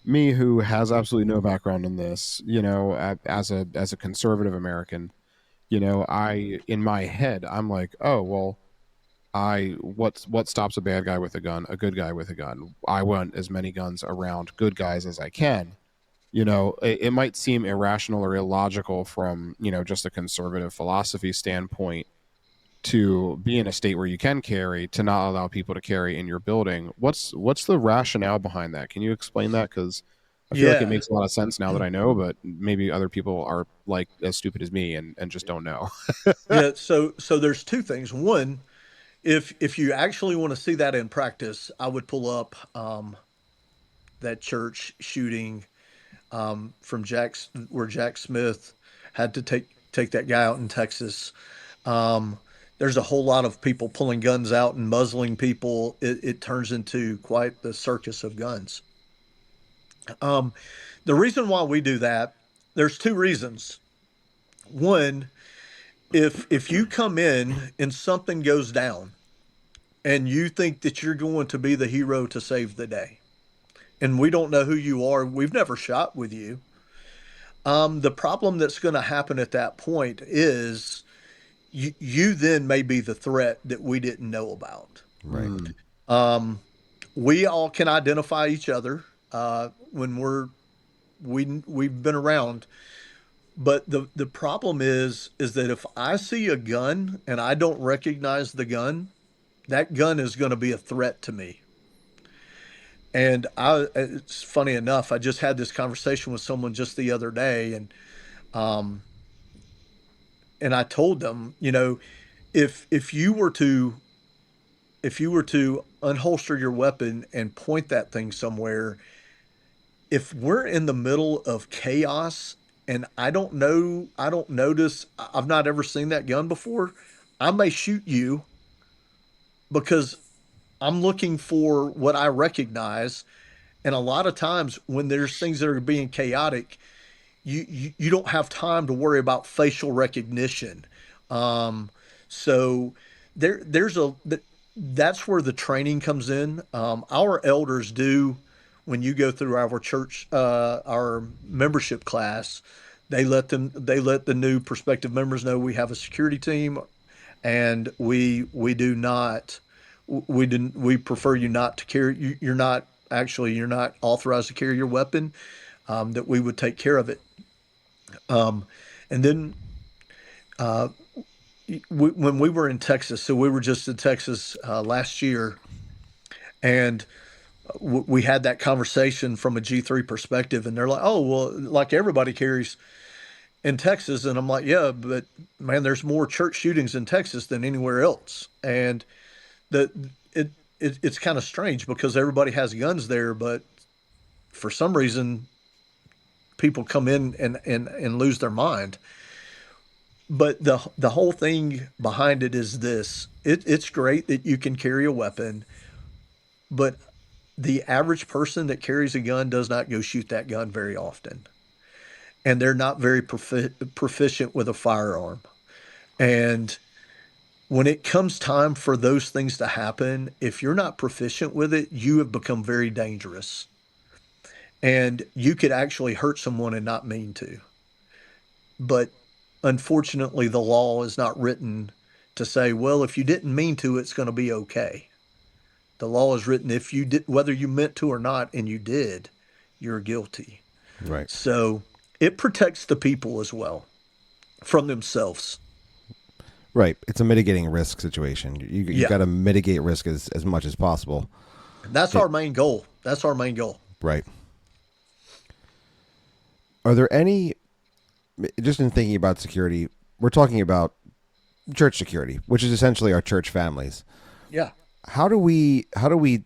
me who has absolutely no background in this, as a conservative American, I in my head, I'm like, oh well, what stops a bad guy with a gun? A good guy with a gun. I want as many guns around good guys as I can. It might seem irrational or illogical from just a conservative philosophy standpoint to be in a state where you can carry, to not allow people to carry in your building. What's the rationale behind that? Can you explain that? Because I feel like it Yeah. makes a lot of sense now that I know, but maybe other people are like as stupid as me and just don't know. Yeah. So there's two things. One, if you actually want to see that in practice, I would pull up that church shooting from where Jack Smith had to take that guy out in Texas. Um, there's a whole lot of people pulling guns out and muzzling people. It turns into quite the circus of guns. Um, the reason why we do that, there's two reasons. One, if you come in and something goes down and you think that you're going to be the hero to save the day, and we don't know who you are, we've never shot with you. The problem that's going to happen at that point is you then may be the threat that we didn't know about. Right. Um, we all can identify each other when we've been around. But the problem is that if I see a gun and I don't recognize the gun, that gun is going to be a threat to me. And it's funny enough, I just had this conversation with someone just the other day, um, and I told them, if you were to unholster your weapon and point that thing somewhere, if we're in the middle of chaos and I don't notice, I've not ever seen that gun before, I may shoot you because I'm looking for what I recognize. And a lot of times when there's things that are being chaotic, you don't have time to worry about facial recognition. Um, so there's that's where the training comes in. Our elders do, when you go through our church, our membership class, they let the new prospective members know we have a security team, and we do not we prefer you not to carry. You're not authorized to carry your weapon. That we would take care of it. Um, and then when we were in Texas, so we were just in Texas last year, and we had that conversation from a G3 perspective, and they're like, "Oh, well, like everybody carries in Texas," and I'm like, "Yeah, but man, there's more church shootings in Texas than anywhere else," and the it's kind of strange because everybody has guns there, but for some reason, people come in and lose their mind. But the whole thing behind it is this: it's great that you can carry a weapon, but the average person that carries a gun does not go shoot that gun very often, and they're not very proficient with a firearm. And when it comes time for those things to happen, if you're not proficient with it, you have become very dangerous. And you could actually hurt someone and not mean to. But unfortunately, the law is not written to say, well, if you didn't mean to, it's going to be okay. The law is written if you did, whether you meant to or not, and you did, you're guilty. Right. So it protects the people as well from themselves. Right. It's a mitigating risk situation. You Yeah. got to mitigate risk as much as possible. That's our main goal. That's our main goal. Right. Are there any, just in thinking about security, we're talking about church security, which is essentially our church families. Yeah. How do we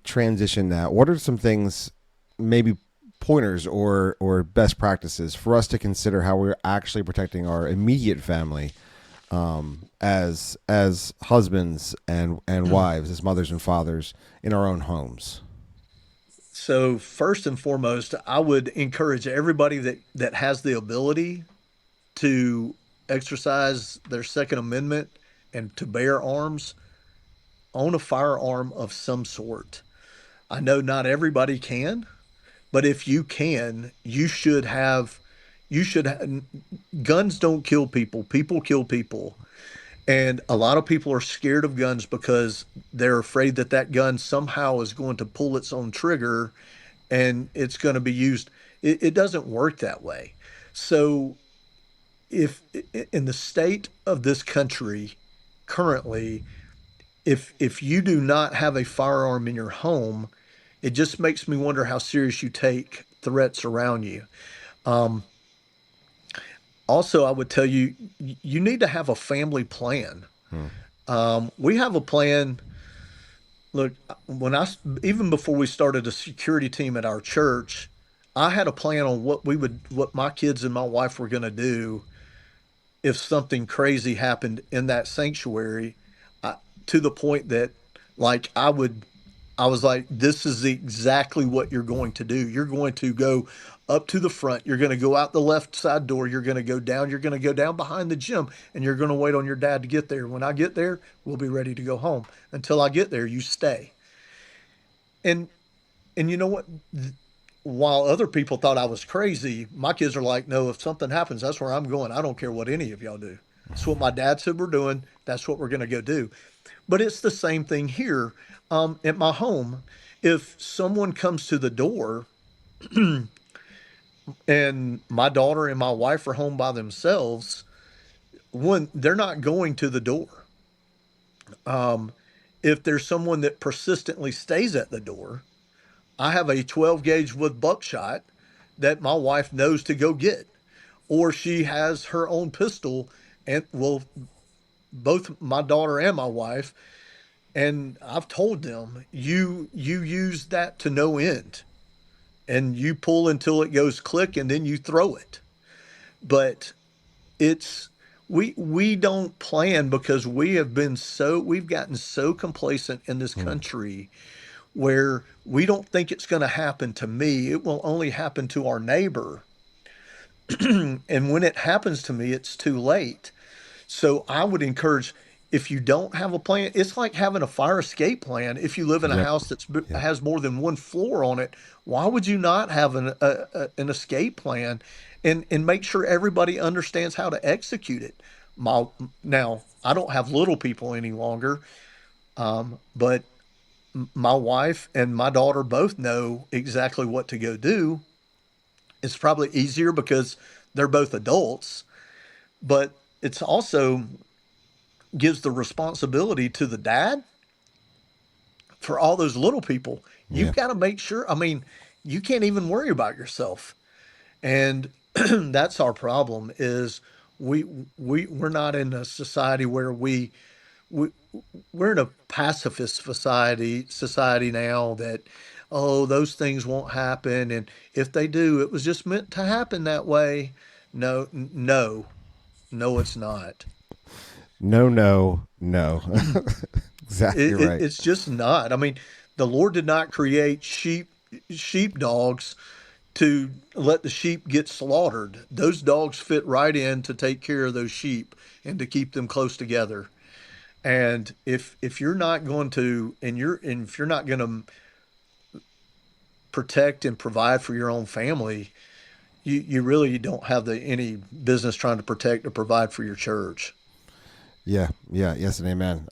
transition that? What are some things, maybe pointers or best practices for us to consider how we're actually protecting our immediate family, as husbands and wives, as mothers and fathers in our own homes? So first and foremost, I would encourage everybody that has the ability to exercise their Second Amendment and to bear arms, own a firearm of some sort. I know not everybody can, but if you can, you should have. You should. Guns don't kill people. People kill people. And a lot of people are scared of guns because they're afraid that that gun somehow is going to pull its own trigger and it's going to be used. It doesn't work that way. So, if in the state of this country currently, if you do not have a firearm in your home, it just makes me wonder how serious you take threats around you. Um, Also, I would tell you, you need to have a family plan. We have a plan. Look, when even before we started a security team at our church, I had a plan on what my kids and my wife were going to do if something crazy happened in that sanctuary, I, to the point that, like, I was like, this is exactly what you're going to do. You're going to go up to the front. You're going to go out the left side door. You're going to go down. You're going to go down behind the gym, and you're going to wait on your dad to get there. When I get there, we'll be ready to go home. Until I get there, you stay. And and you know what? While other people thought I was crazy, my kids are like, no, if something happens, that's where I'm going. I don't care what any of y'all do. That's what my dad said we're doing. That's what we're going to go do. But it's the same thing here, at my home. If someone comes to the door and my daughter and my wife are home by themselves, one, they're not going to the door. Um, if there's someone that persistently stays at the door, I have a 12 gauge with buckshot that my wife knows to go get, or she has her own pistol, and well, both my daughter and my wife, and I've told them, you use that to no end, and you pull until it goes click, and then you throw it. But it's we don't plan because we've gotten so complacent in this country where we don't think it's going to happen to me. It will only happen to our neighbor. And when it happens to me, it's too late. So I would encourage, if you don't have a plan, it's like having a fire escape plan. If you live in a Yep. house that Yep. has more than one floor on it, why would you not have an escape plan and make sure everybody understands how to execute it? My, Now, I don't have little people any longer, but my wife and my daughter both know exactly what to go do. It's probably easier because they're both adults, but it's also gives the responsibility to the dad for all those little people. Yeah. You've got to make sure. I mean, you can't even worry about yourself, and that's our problem. Is we we're not in a society where we we're in a pacifist society now that, oh, those things won't happen, and if they do, it was just meant to happen that way. No, no, it's not. No, no, no. Exactly right. It's just not. I mean, the Lord did not create sheepdogs to let the sheep get slaughtered. Those dogs fit right in to take care of those sheep and to keep them close together. And if you're not going to and if you're not going to protect and provide for your own family, you really don't have any business trying to protect or provide for your church. Yeah, yeah, yes, and amen.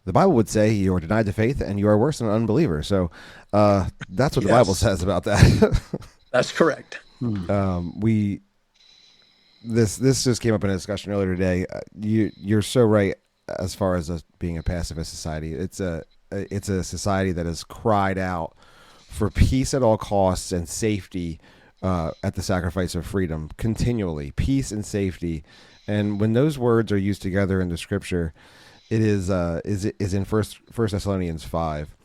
The Bible would say you are denied the faith and you are worse than an unbeliever. So that's what the Bible says about that. That's correct. We this just came up in a discussion earlier today. You're so right as far as us being a pacifist society. It's a society that has cried out for peace at all costs and safety at the sacrifice of freedom continually. Peace and safety. And when those words are used together in the scripture, it is in First Thessalonians 5,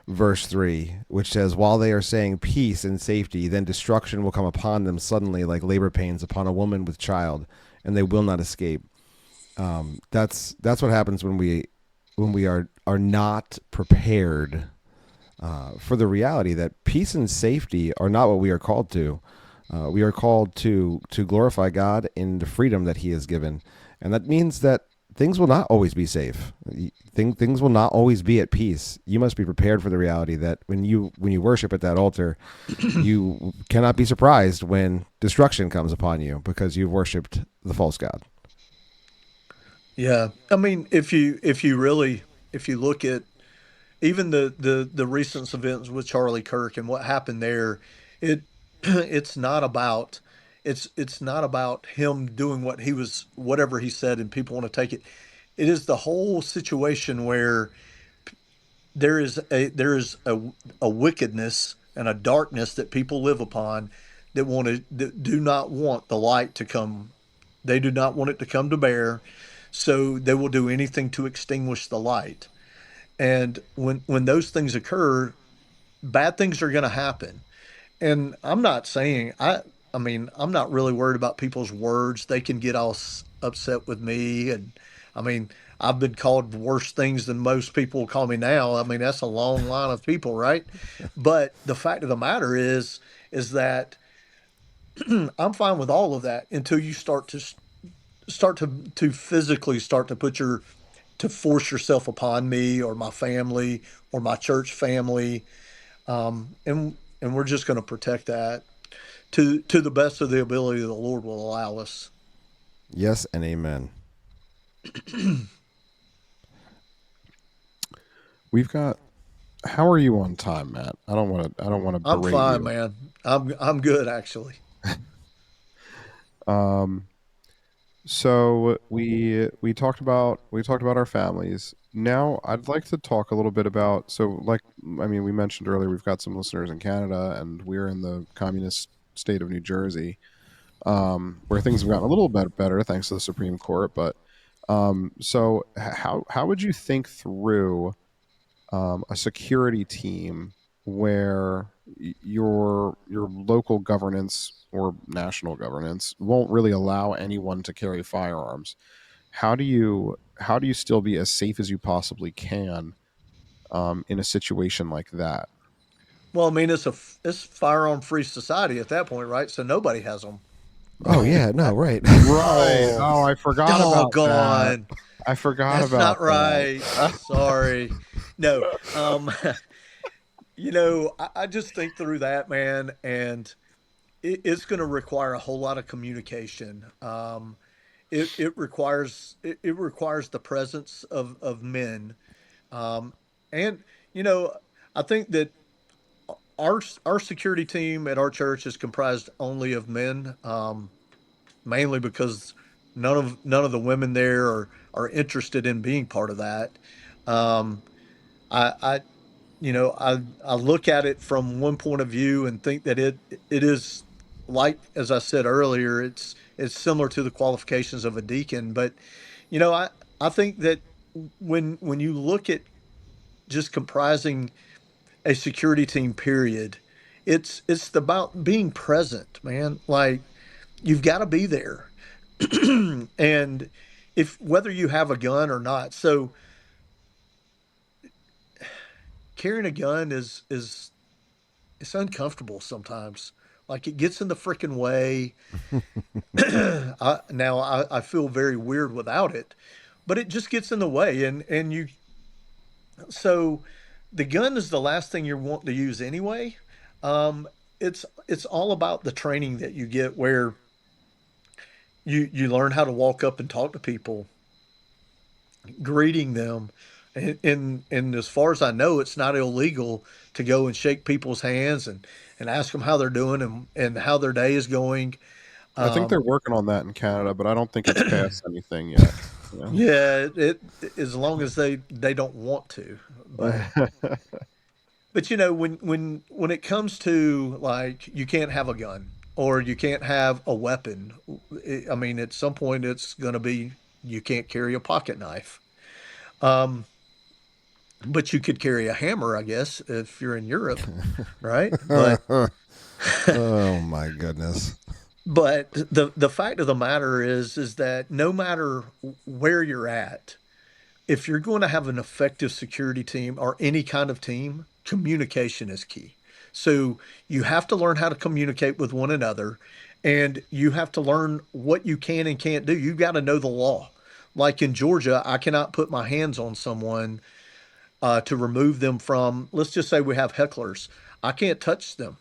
verse 3, which says, "While they are saying peace and safety, then destruction will come upon them suddenly, like labor pains upon a woman with child, and they will not escape." That's what happens when we are not prepared for the reality that peace and safety are not what we are called to. We are called to glorify God in the freedom that He has given, and that means that things will not always be safe. Things will not always be at peace. You must be prepared for the reality that when you worship at that altar, you cannot be surprised when destruction comes upon you because you've worshipped the false god. Yeah, I mean, if you look at even the recent events with Charlie Kirk and what happened there, it it's not about it's not about him doing whatever he said and people want to take it. It is the whole situation where there is a wickedness and a darkness that people live upon that do not want the light to come. They do not want it to come to bear, so they will do anything to extinguish the light. And when those things occur, bad things are going to happen. And I'm not saying I mean, I'm not really worried about people's words. They can get all upset with me, and I mean, I've been called worse things than most people will call me now. I mean, that's a long line of people, right? But the fact of the matter is that I'm fine with all of that until you start to physically start to to force yourself upon me or my family or my church family, and we're just going to protect that to the best of the ability the Lord will allow us. Yes and amen. We've got. How are you on time, Matt? I don't want to. I'm berate fine, you. man. I'm good actually. So we talked about our families. Now I'd like to talk a little bit about, we mentioned earlier we've got some listeners in Canada and we're in the communist state of New Jersey, where things have gotten a little bit better thanks to the Supreme Court. But so how would you think through a security team where your local governance or national governance won't really allow anyone to carry firearms? How do you still be as safe as you possibly can in a situation like that? Well, I mean, it's firearm free society at that point, right? So nobody has them. Oh yeah, no, right. Right. Oh, I forgot about that. Doggone. I forgot That's about not right. Sorry. No. I just think through that, man, and it's going to require a whole lot of communication. It requires the presence of men, and I think that our security team at our church is comprised only of men, mainly because none of the women there are interested in being part of that. Um, I I look at it from one point of view and think that it is like as I said earlier, it's similar to the qualifications of a deacon. But I think that when you look at just comprising a security team, period, it's about being present, man. Like you've got to be there, and if whether you have a gun or not. So carrying a gun is it's uncomfortable sometimes. Like it gets in the freaking way. I feel very weird without it, but it just gets in the way, and you so the gun is the last thing you're wanting to use anyway. Um, it's all about the training that you get where you learn how to walk up and talk to people, greeting them, and as far as I know, it's not illegal to go and shake people's hands and ask them how they're doing and how their day is going. I think they're Um, working on that in Canada, but I don't think it's passed anything yet. You yeah, as long as they don't want to, but know? but when it comes to like you can't have a gun or you can't have a weapon, I mean at some point it's going to be you can't carry a pocket knife. Um, but you could carry a hammer, I guess, if you're in Europe, right? Oh my goodness. But the fact of the matter is that no matter where you're at, if you're going to have an effective security team or any kind of team, communication is key. So you have to learn how to communicate with one another, and you have to learn what you can and can't do. You've got to know the law. Like in Georgia, I cannot put my hands on someone to remove them from, let's just say we have hecklers. I can't touch them.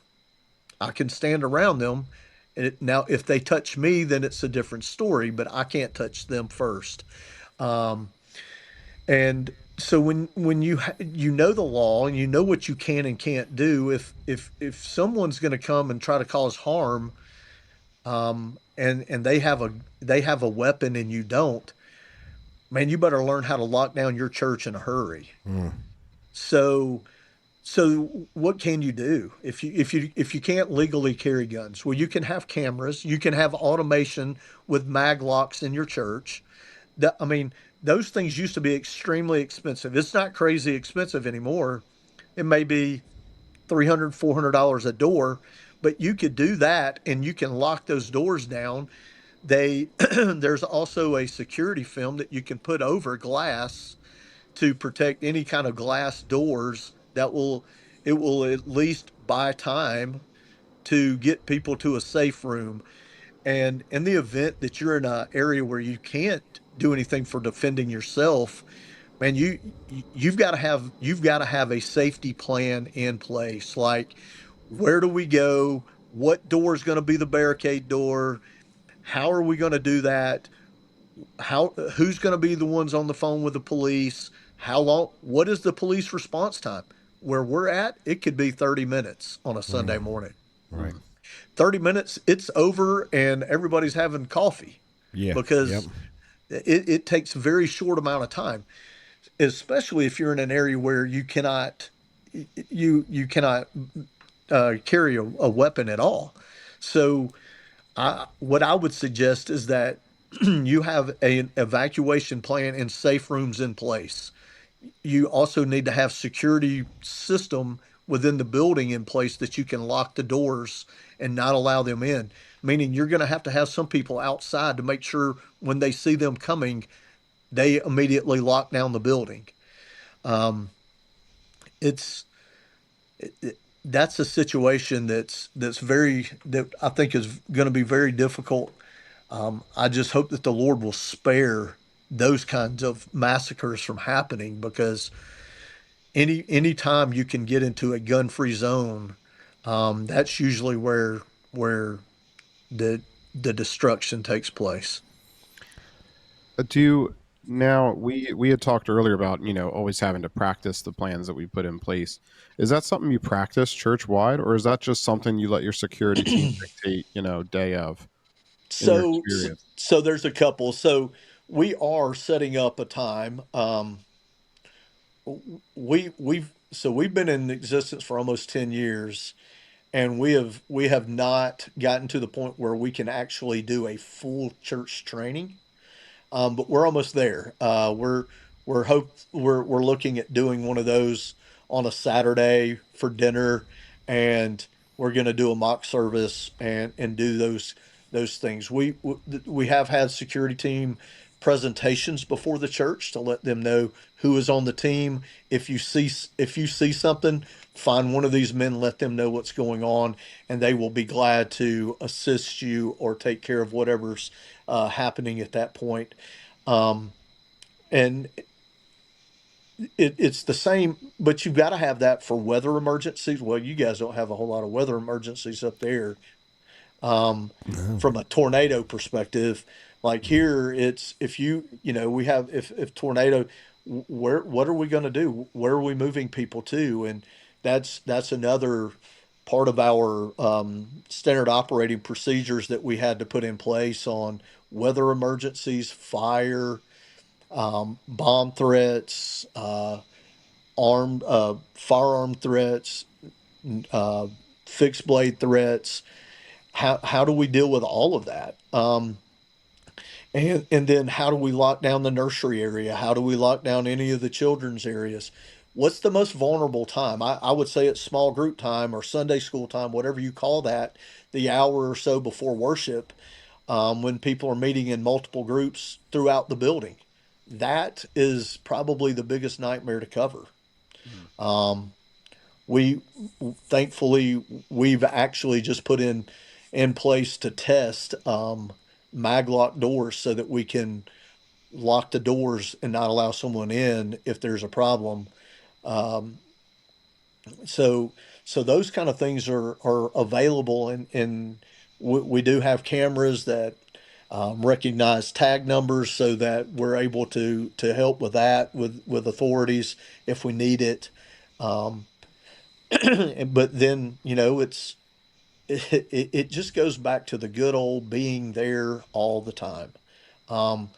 I can stand around them. Now, if they touch me, then it's a different story, but I can't touch them first. Um, and so when you know the law and you know what you can and can't do, if someone's going to come and try to cause harm, and they have a weapon and you don't, man, you better learn how to lock down your church in a hurry. Mm. So so what can you do if you can't legally carry guns? Well, you can have cameras, you can have automation with mag locks in your church. I mean, those things used to be extremely expensive. It's not crazy expensive anymore. It may be $300, $400 a door, but you could do that and you can lock those doors down. They there's also a security film that you can put over glass to protect any kind of glass doors that will it will at least buy time to get people to a safe room. And in the event that you're in an area where you can't do anything for defending yourself, man, you've got to have a safety plan in place. Like, where do we go? What door is going to be the barricade door? How are we going to do that? Who's going to be the ones on the phone with the police? How long? What is the police response time? Where we're at, it could be 30 minutes on a Sunday morning. Right. 30 minutes, it's over, and everybody's having coffee Yeah. Yep. because it takes a very short amount of time, especially if you're in an area where you cannot carry a weapon at all. So what I would suggest is that you have an evacuation plan and safe rooms in place. You also need to have security system within the building in place that you can lock the doors and not allow them in. Meaning you're going to have some people outside to make sure when they see them coming, they immediately lock down the building. Um, it's that's a situation that I think is going to be very difficult. I just hope that the Lord will spare those kinds of massacres from happening because any time you can get into a gun-free zone, that's usually where the the destruction takes place. Do you now we had talked earlier about always having to practice the plans that we put in place. Is that something you practice church wide, or is that just something you let your security team dictate? Day of in your experience. So there's a couple. So we are setting up a time. We've been in existence for almost 10 years, and we have not gotten to the point where we can actually do a full church training. But we're almost there. We're looking at doing one of those on a Saturday for dinner, and we're going to do a mock service and do those things. We have had security team presentations before the church to let them know who is on the team. If you see something, find one of these men, let them know what's going on, and they will be glad to assist you or take care of whatever's happening at that point. Um, and it's the same, but you've got to have that for weather emergencies. Well, you guys don't have a whole lot of weather emergencies up there. No. From a tornado perspective, like here, it's if we have if tornado, where what are we going to do? Where are we moving people to? And that's another part of our standard operating procedures that we had to put in place on weather emergencies, fire, bomb threats, armed firearm threats, uh, fixed blade threats. How do we deal with all of that? And then how do we lock down the nursery area? How do we lock down any of the children's areas? What's the most vulnerable time? I would say it's small group time or Sunday school time, whatever you call that, the hour or so before worship, when people are meeting in multiple groups throughout the building. That is probably the biggest nightmare to cover. Um, we thankfully we've actually just put in place to test maglock doors so that we can lock the doors and not allow someone in if there's a problem. Um, so so those kind of things are available, and we do have cameras that recognize tag numbers so that we're able to help with that with authorities if we need it. Um, but then it just goes back to the good old being there all the time. Um,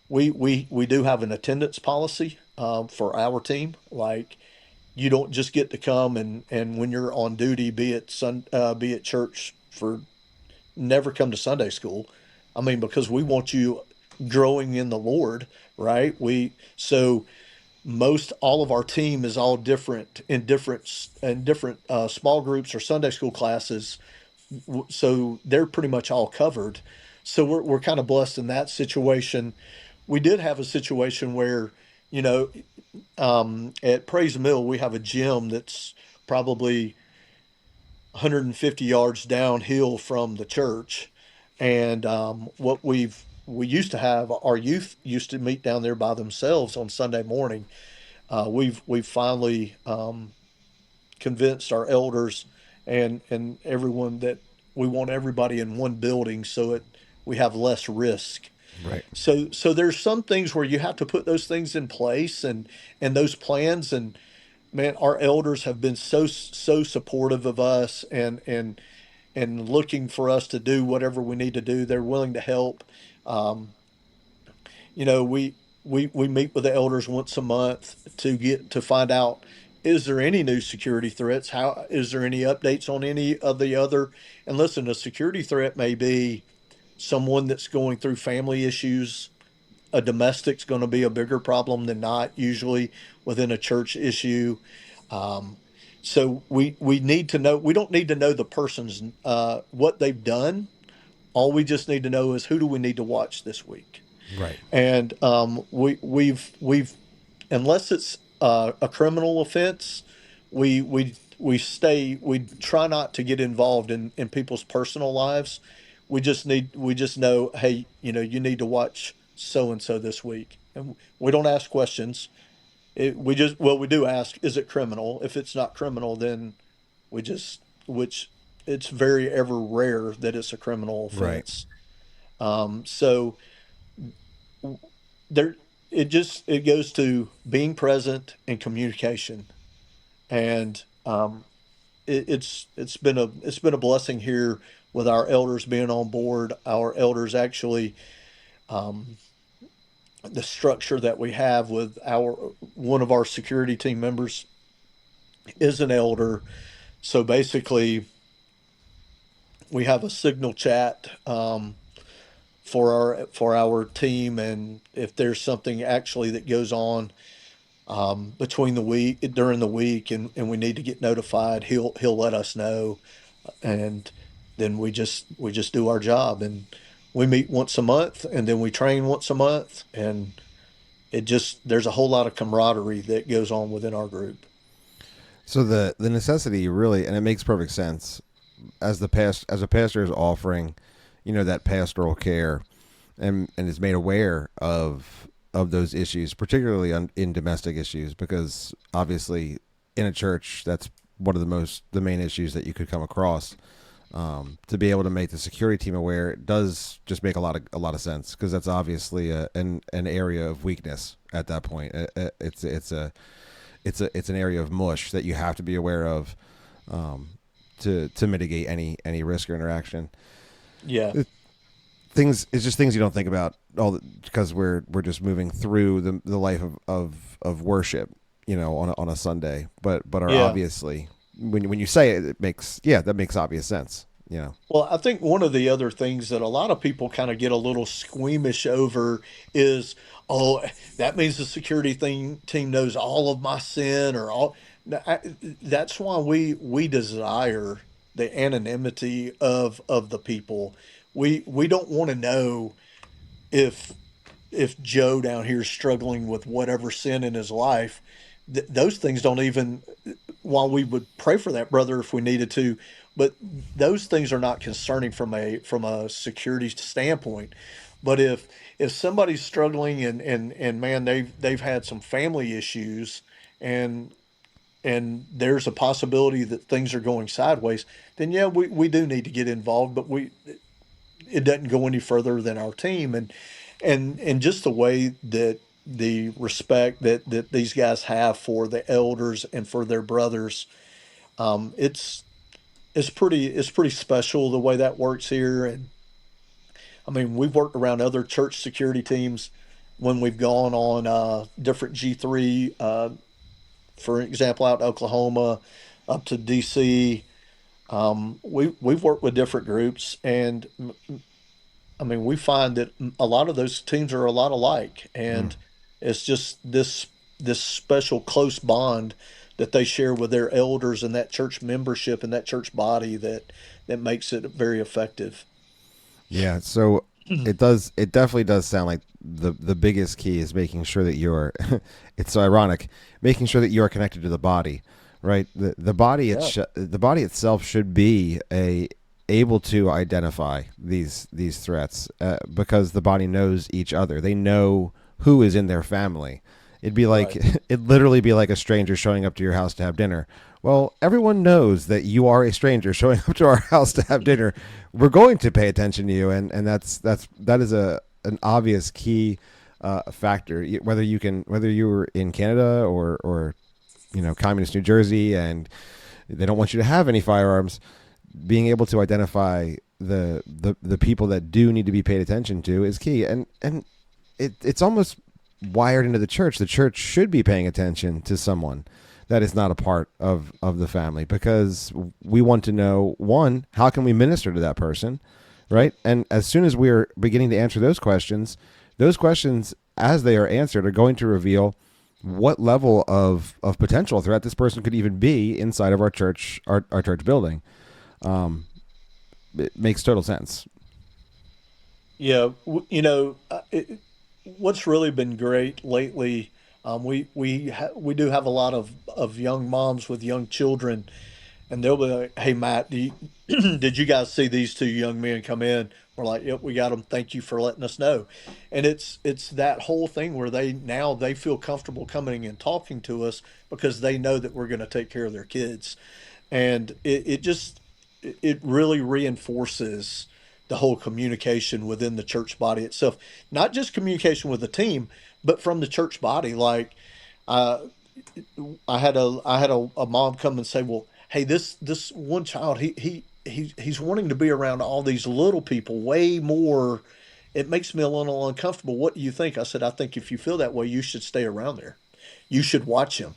we do have an attendance policy for our team. Like you don't just get to come and when you're on duty, be at church for never come to Sunday school. I mean, because we want you growing in the Lord, right? We so most all of our team is all different in different small groups or Sunday school classes, so they're pretty much all covered. So we're kind of blessed in that situation. We did have a situation where, you know, at Praise Mill we have a gym that's probably 150 yards downhill from the church, and we used to have our youth used to meet down there by themselves on Sunday morning. We've finally convinced our elders and everyone that we want everybody in one building so we have less risk. Right. So there's some things where you have to put those things in place and those plans, and man, our elders have been so supportive of us and looking for us to do whatever we need to do. They're willing to help. Um, we meet with the elders once a month to find out, is there any new security threats? How is there any updates on any of the other? And listen, a security threat may be someone that's going through family issues. A domestic's going to be a bigger problem than not usually within a church issue. Um, so we need to know. We don't need to know the person's what they've done. All we just need to know is who do we need to watch this week. Right. And we've unless it's a criminal offense, we try not to get involved in people's personal lives. We just know, hey, you need to watch so and so this week, and we don't ask questions. We do ask, is it criminal? If it's not criminal, then we just which it's very ever rare that it's a criminal Right. offense. So there it goes to being present and communication, and it's been a blessing here with our elders being on board. Our elders actually, the structure that we have with our one of our security team members is an elder. So basically we have a signal chat for our team, and if there's something actually that goes on between the week during the week, and we need to get notified, he'll let us know, and then we just do our job, and we meet once a month, and then we train once a month, and there's a whole lot of camaraderie that goes on within our group. So the necessity really, and it makes perfect sense, as a pastor is offering, that pastoral care, and is made aware of those issues, particularly in domestic issues, because obviously in a church that's one of the main issues that you could come across. To be able to make the security team aware, it does just make a lot of sense, because that's obviously an area of weakness at that point. It's an area of mush that you have to be aware of, to mitigate any risk or interaction. Yeah. It's just things you don't think about because we're just moving through the life of worship, on a Sunday, but are obviously, when you say it, that makes obvious sense. Well, I think one of the other things that a lot of people kind of get a little squeamish over is, oh, that means the security team knows all of my sin or all. That's why we desire the anonymity of the people. We don't want to know if Joe down here is struggling with whatever sin in his life. Those things don't even, while we would pray for that brother if we needed to, but those things are not concerning from a security standpoint. But if somebody's struggling and man, they've had some family issues, and there's a possibility that things are going sideways, then yeah, we do need to get involved, but it doesn't go any further than our team. And just the way that the respect that these guys have for the elders and for their brothers, it's pretty special the way that works here. And I mean, we've worked around other church security teams when we've gone on different G3, for example, out in Oklahoma, up to DC. We've worked with different groups, and I mean, we find that a lot of those teams are a lot alike, and it's just this special close bond that they share with their elders and that church membership and that church body that makes it very effective. Yeah, so it definitely does sound like the biggest key is making sure that you're it's so ironic, making sure that you are connected to the body, right? The body the body itself should be able to identify these threats, because the body knows each other. They know who is in their family. It'd be like it'd literally be like a stranger showing up to your house to have dinner. Well, everyone knows that you are a stranger showing up to our house to have dinner. We're going to pay attention to you, and that is an obvious key factor. Whether you were in Canada or communist New Jersey, and they don't want you to have any firearms, being able to identify the people that do need to be paid attention to is key. And it's almost wired into the church. The church should be paying attention to someone that is not a part of the family, because we want to know, one, how can we minister to that person, right? And as soon as we're beginning to answer those questions, as they are answered, are going to reveal what level of potential threat this person could even be inside of our church building. It makes total sense. Yeah, what's really been great lately. We do have a lot of young moms with young children, and they'll be like, "Hey, Matt, did you guys see these two young men come in?" We're like, "Yep, we got them. Thank you for letting us know." And it's that whole thing where they feel comfortable coming and talking to us because they know that we're going to take care of their kids, and it really reinforces the whole communication within the church body itself. Not just communication with the team, but from the church body. Like, uh, I had a mom come and say, "Well, hey, this one child, he's wanting to be around all these little people way more. It makes me a little uncomfortable. What do you think?" I said, "I think if you feel that way, you should stay around there. You should watch him."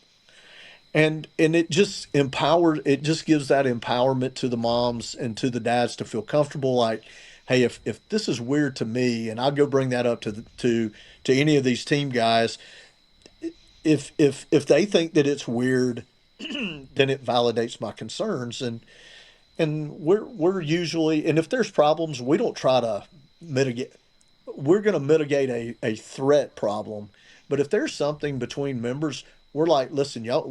And it just gives that empowerment to the moms and to the dads to feel comfortable, like, hey, if this is weird to me, and I'll go bring that up to any of these team guys, if they think that it's weird, then it validates my concerns. And we're usually, and if there's problems, we don't try to mitigate. We're going to mitigate a threat problem, but if there's something between members, we're like, listen, y'all,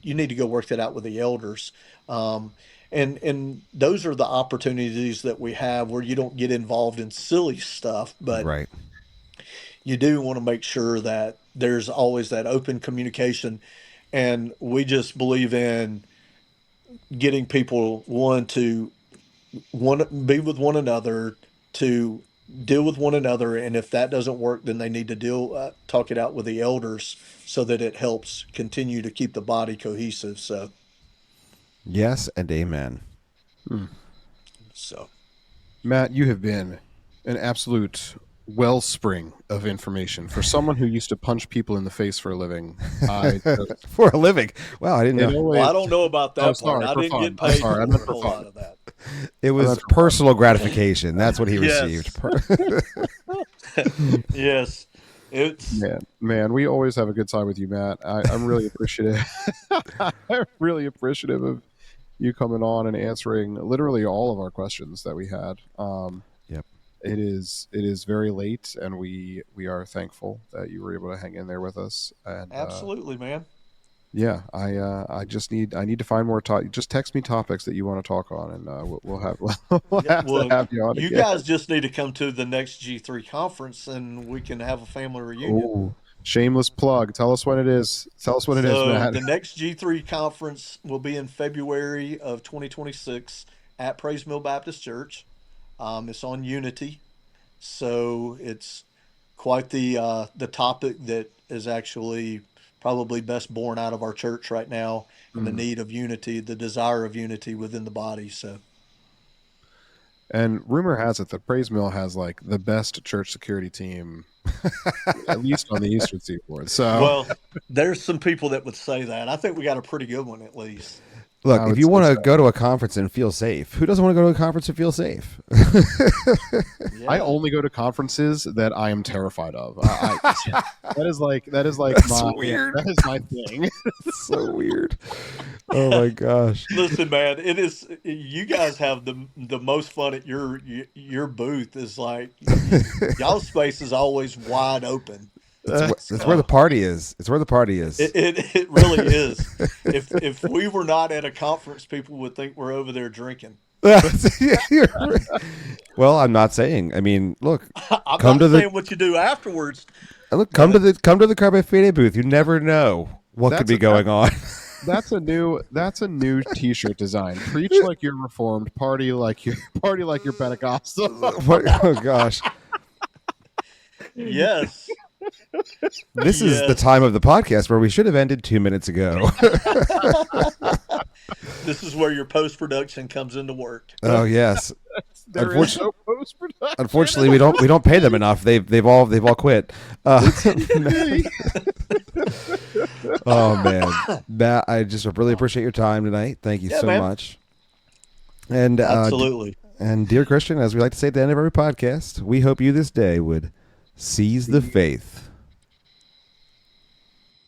you need to go work that out with the elders. Um, and those are the opportunities that we have where you don't get involved in silly stuff, but Right. you do want to make sure that there's always that open communication. And we just believe in getting people one be with one another, to deal with one another, and if that doesn't work, then they need to talk it out with the elders so that it helps continue to keep the body cohesive. Yes, and amen. So Matt, you have been an absolute wellspring of information for someone who used to punch people in the face for a living. For a living. Wow, I didn't know. well, I don't know about that part. Sorry, I for didn't fun. get paid Sorry, I for meant a for whole fun. lot of that. It was personal gratification. That's what he received. Yes. It's Man, we always have a good time with you, Matt. I'm really appreciative. I'm really appreciative of you coming on and answering literally all of our questions that we had. Yep. It is very late, and we are thankful that you were able to hang in there with us. And absolutely, man. yeah, I need to find more just text me topics that you want to talk on, and we'll have to have you on. You again. guys just need to come to the next G3 conference, and we can have a family reunion. Ooh, shameless plug. Tell us when it is. Tell us when it is, Matt. The next G3 conference will be in February of 2026 at Praise Mill Baptist Church. It's on unity, so it's quite the topic that is actually probably best born out of our church right now, and the need of unity, the desire of unity within the body. So, and rumor has it that Praise Mill has like the best church security team, at least on the Eastern Seaboard. So, well, there's some people that would say that. I think we got a pretty good one at least. Look, I if would you say want to so. go to a conference and feel safe, who doesn't want to go to a conference and feel safe? Yeah. I only go to conferences that I am terrified of. That is like That's weird. That is my thing. It's so weird. Oh my gosh. Listen, man, it is. You guys have the most fun at your booth. Is like y'all's space is always wide open. That's where the party is. It's where the party is. It really is. If we were not at a conference, people would think we're over there drinking. Yeah, you're right. Well, I'm not saying. I mean, look, I'm come not to saying what you do afterwards. come to the Carpe Fide booth. You never know what could be going on. That's a new T-shirt design. Preach like you're Reformed, party like you're Pentecostal. Oh gosh. Yes. This is the time of the podcast where we should have ended 2 minutes ago. This is where your post production comes into work. Oh yes. There is no post-production. Unfortunately, we don't pay them enough. They've all quit. Oh man, Matt, I just really appreciate your time tonight. Thank you so much. And Absolutely. And dear Christian, as we like to say at the end of every podcast, we hope you this day would seize the faith.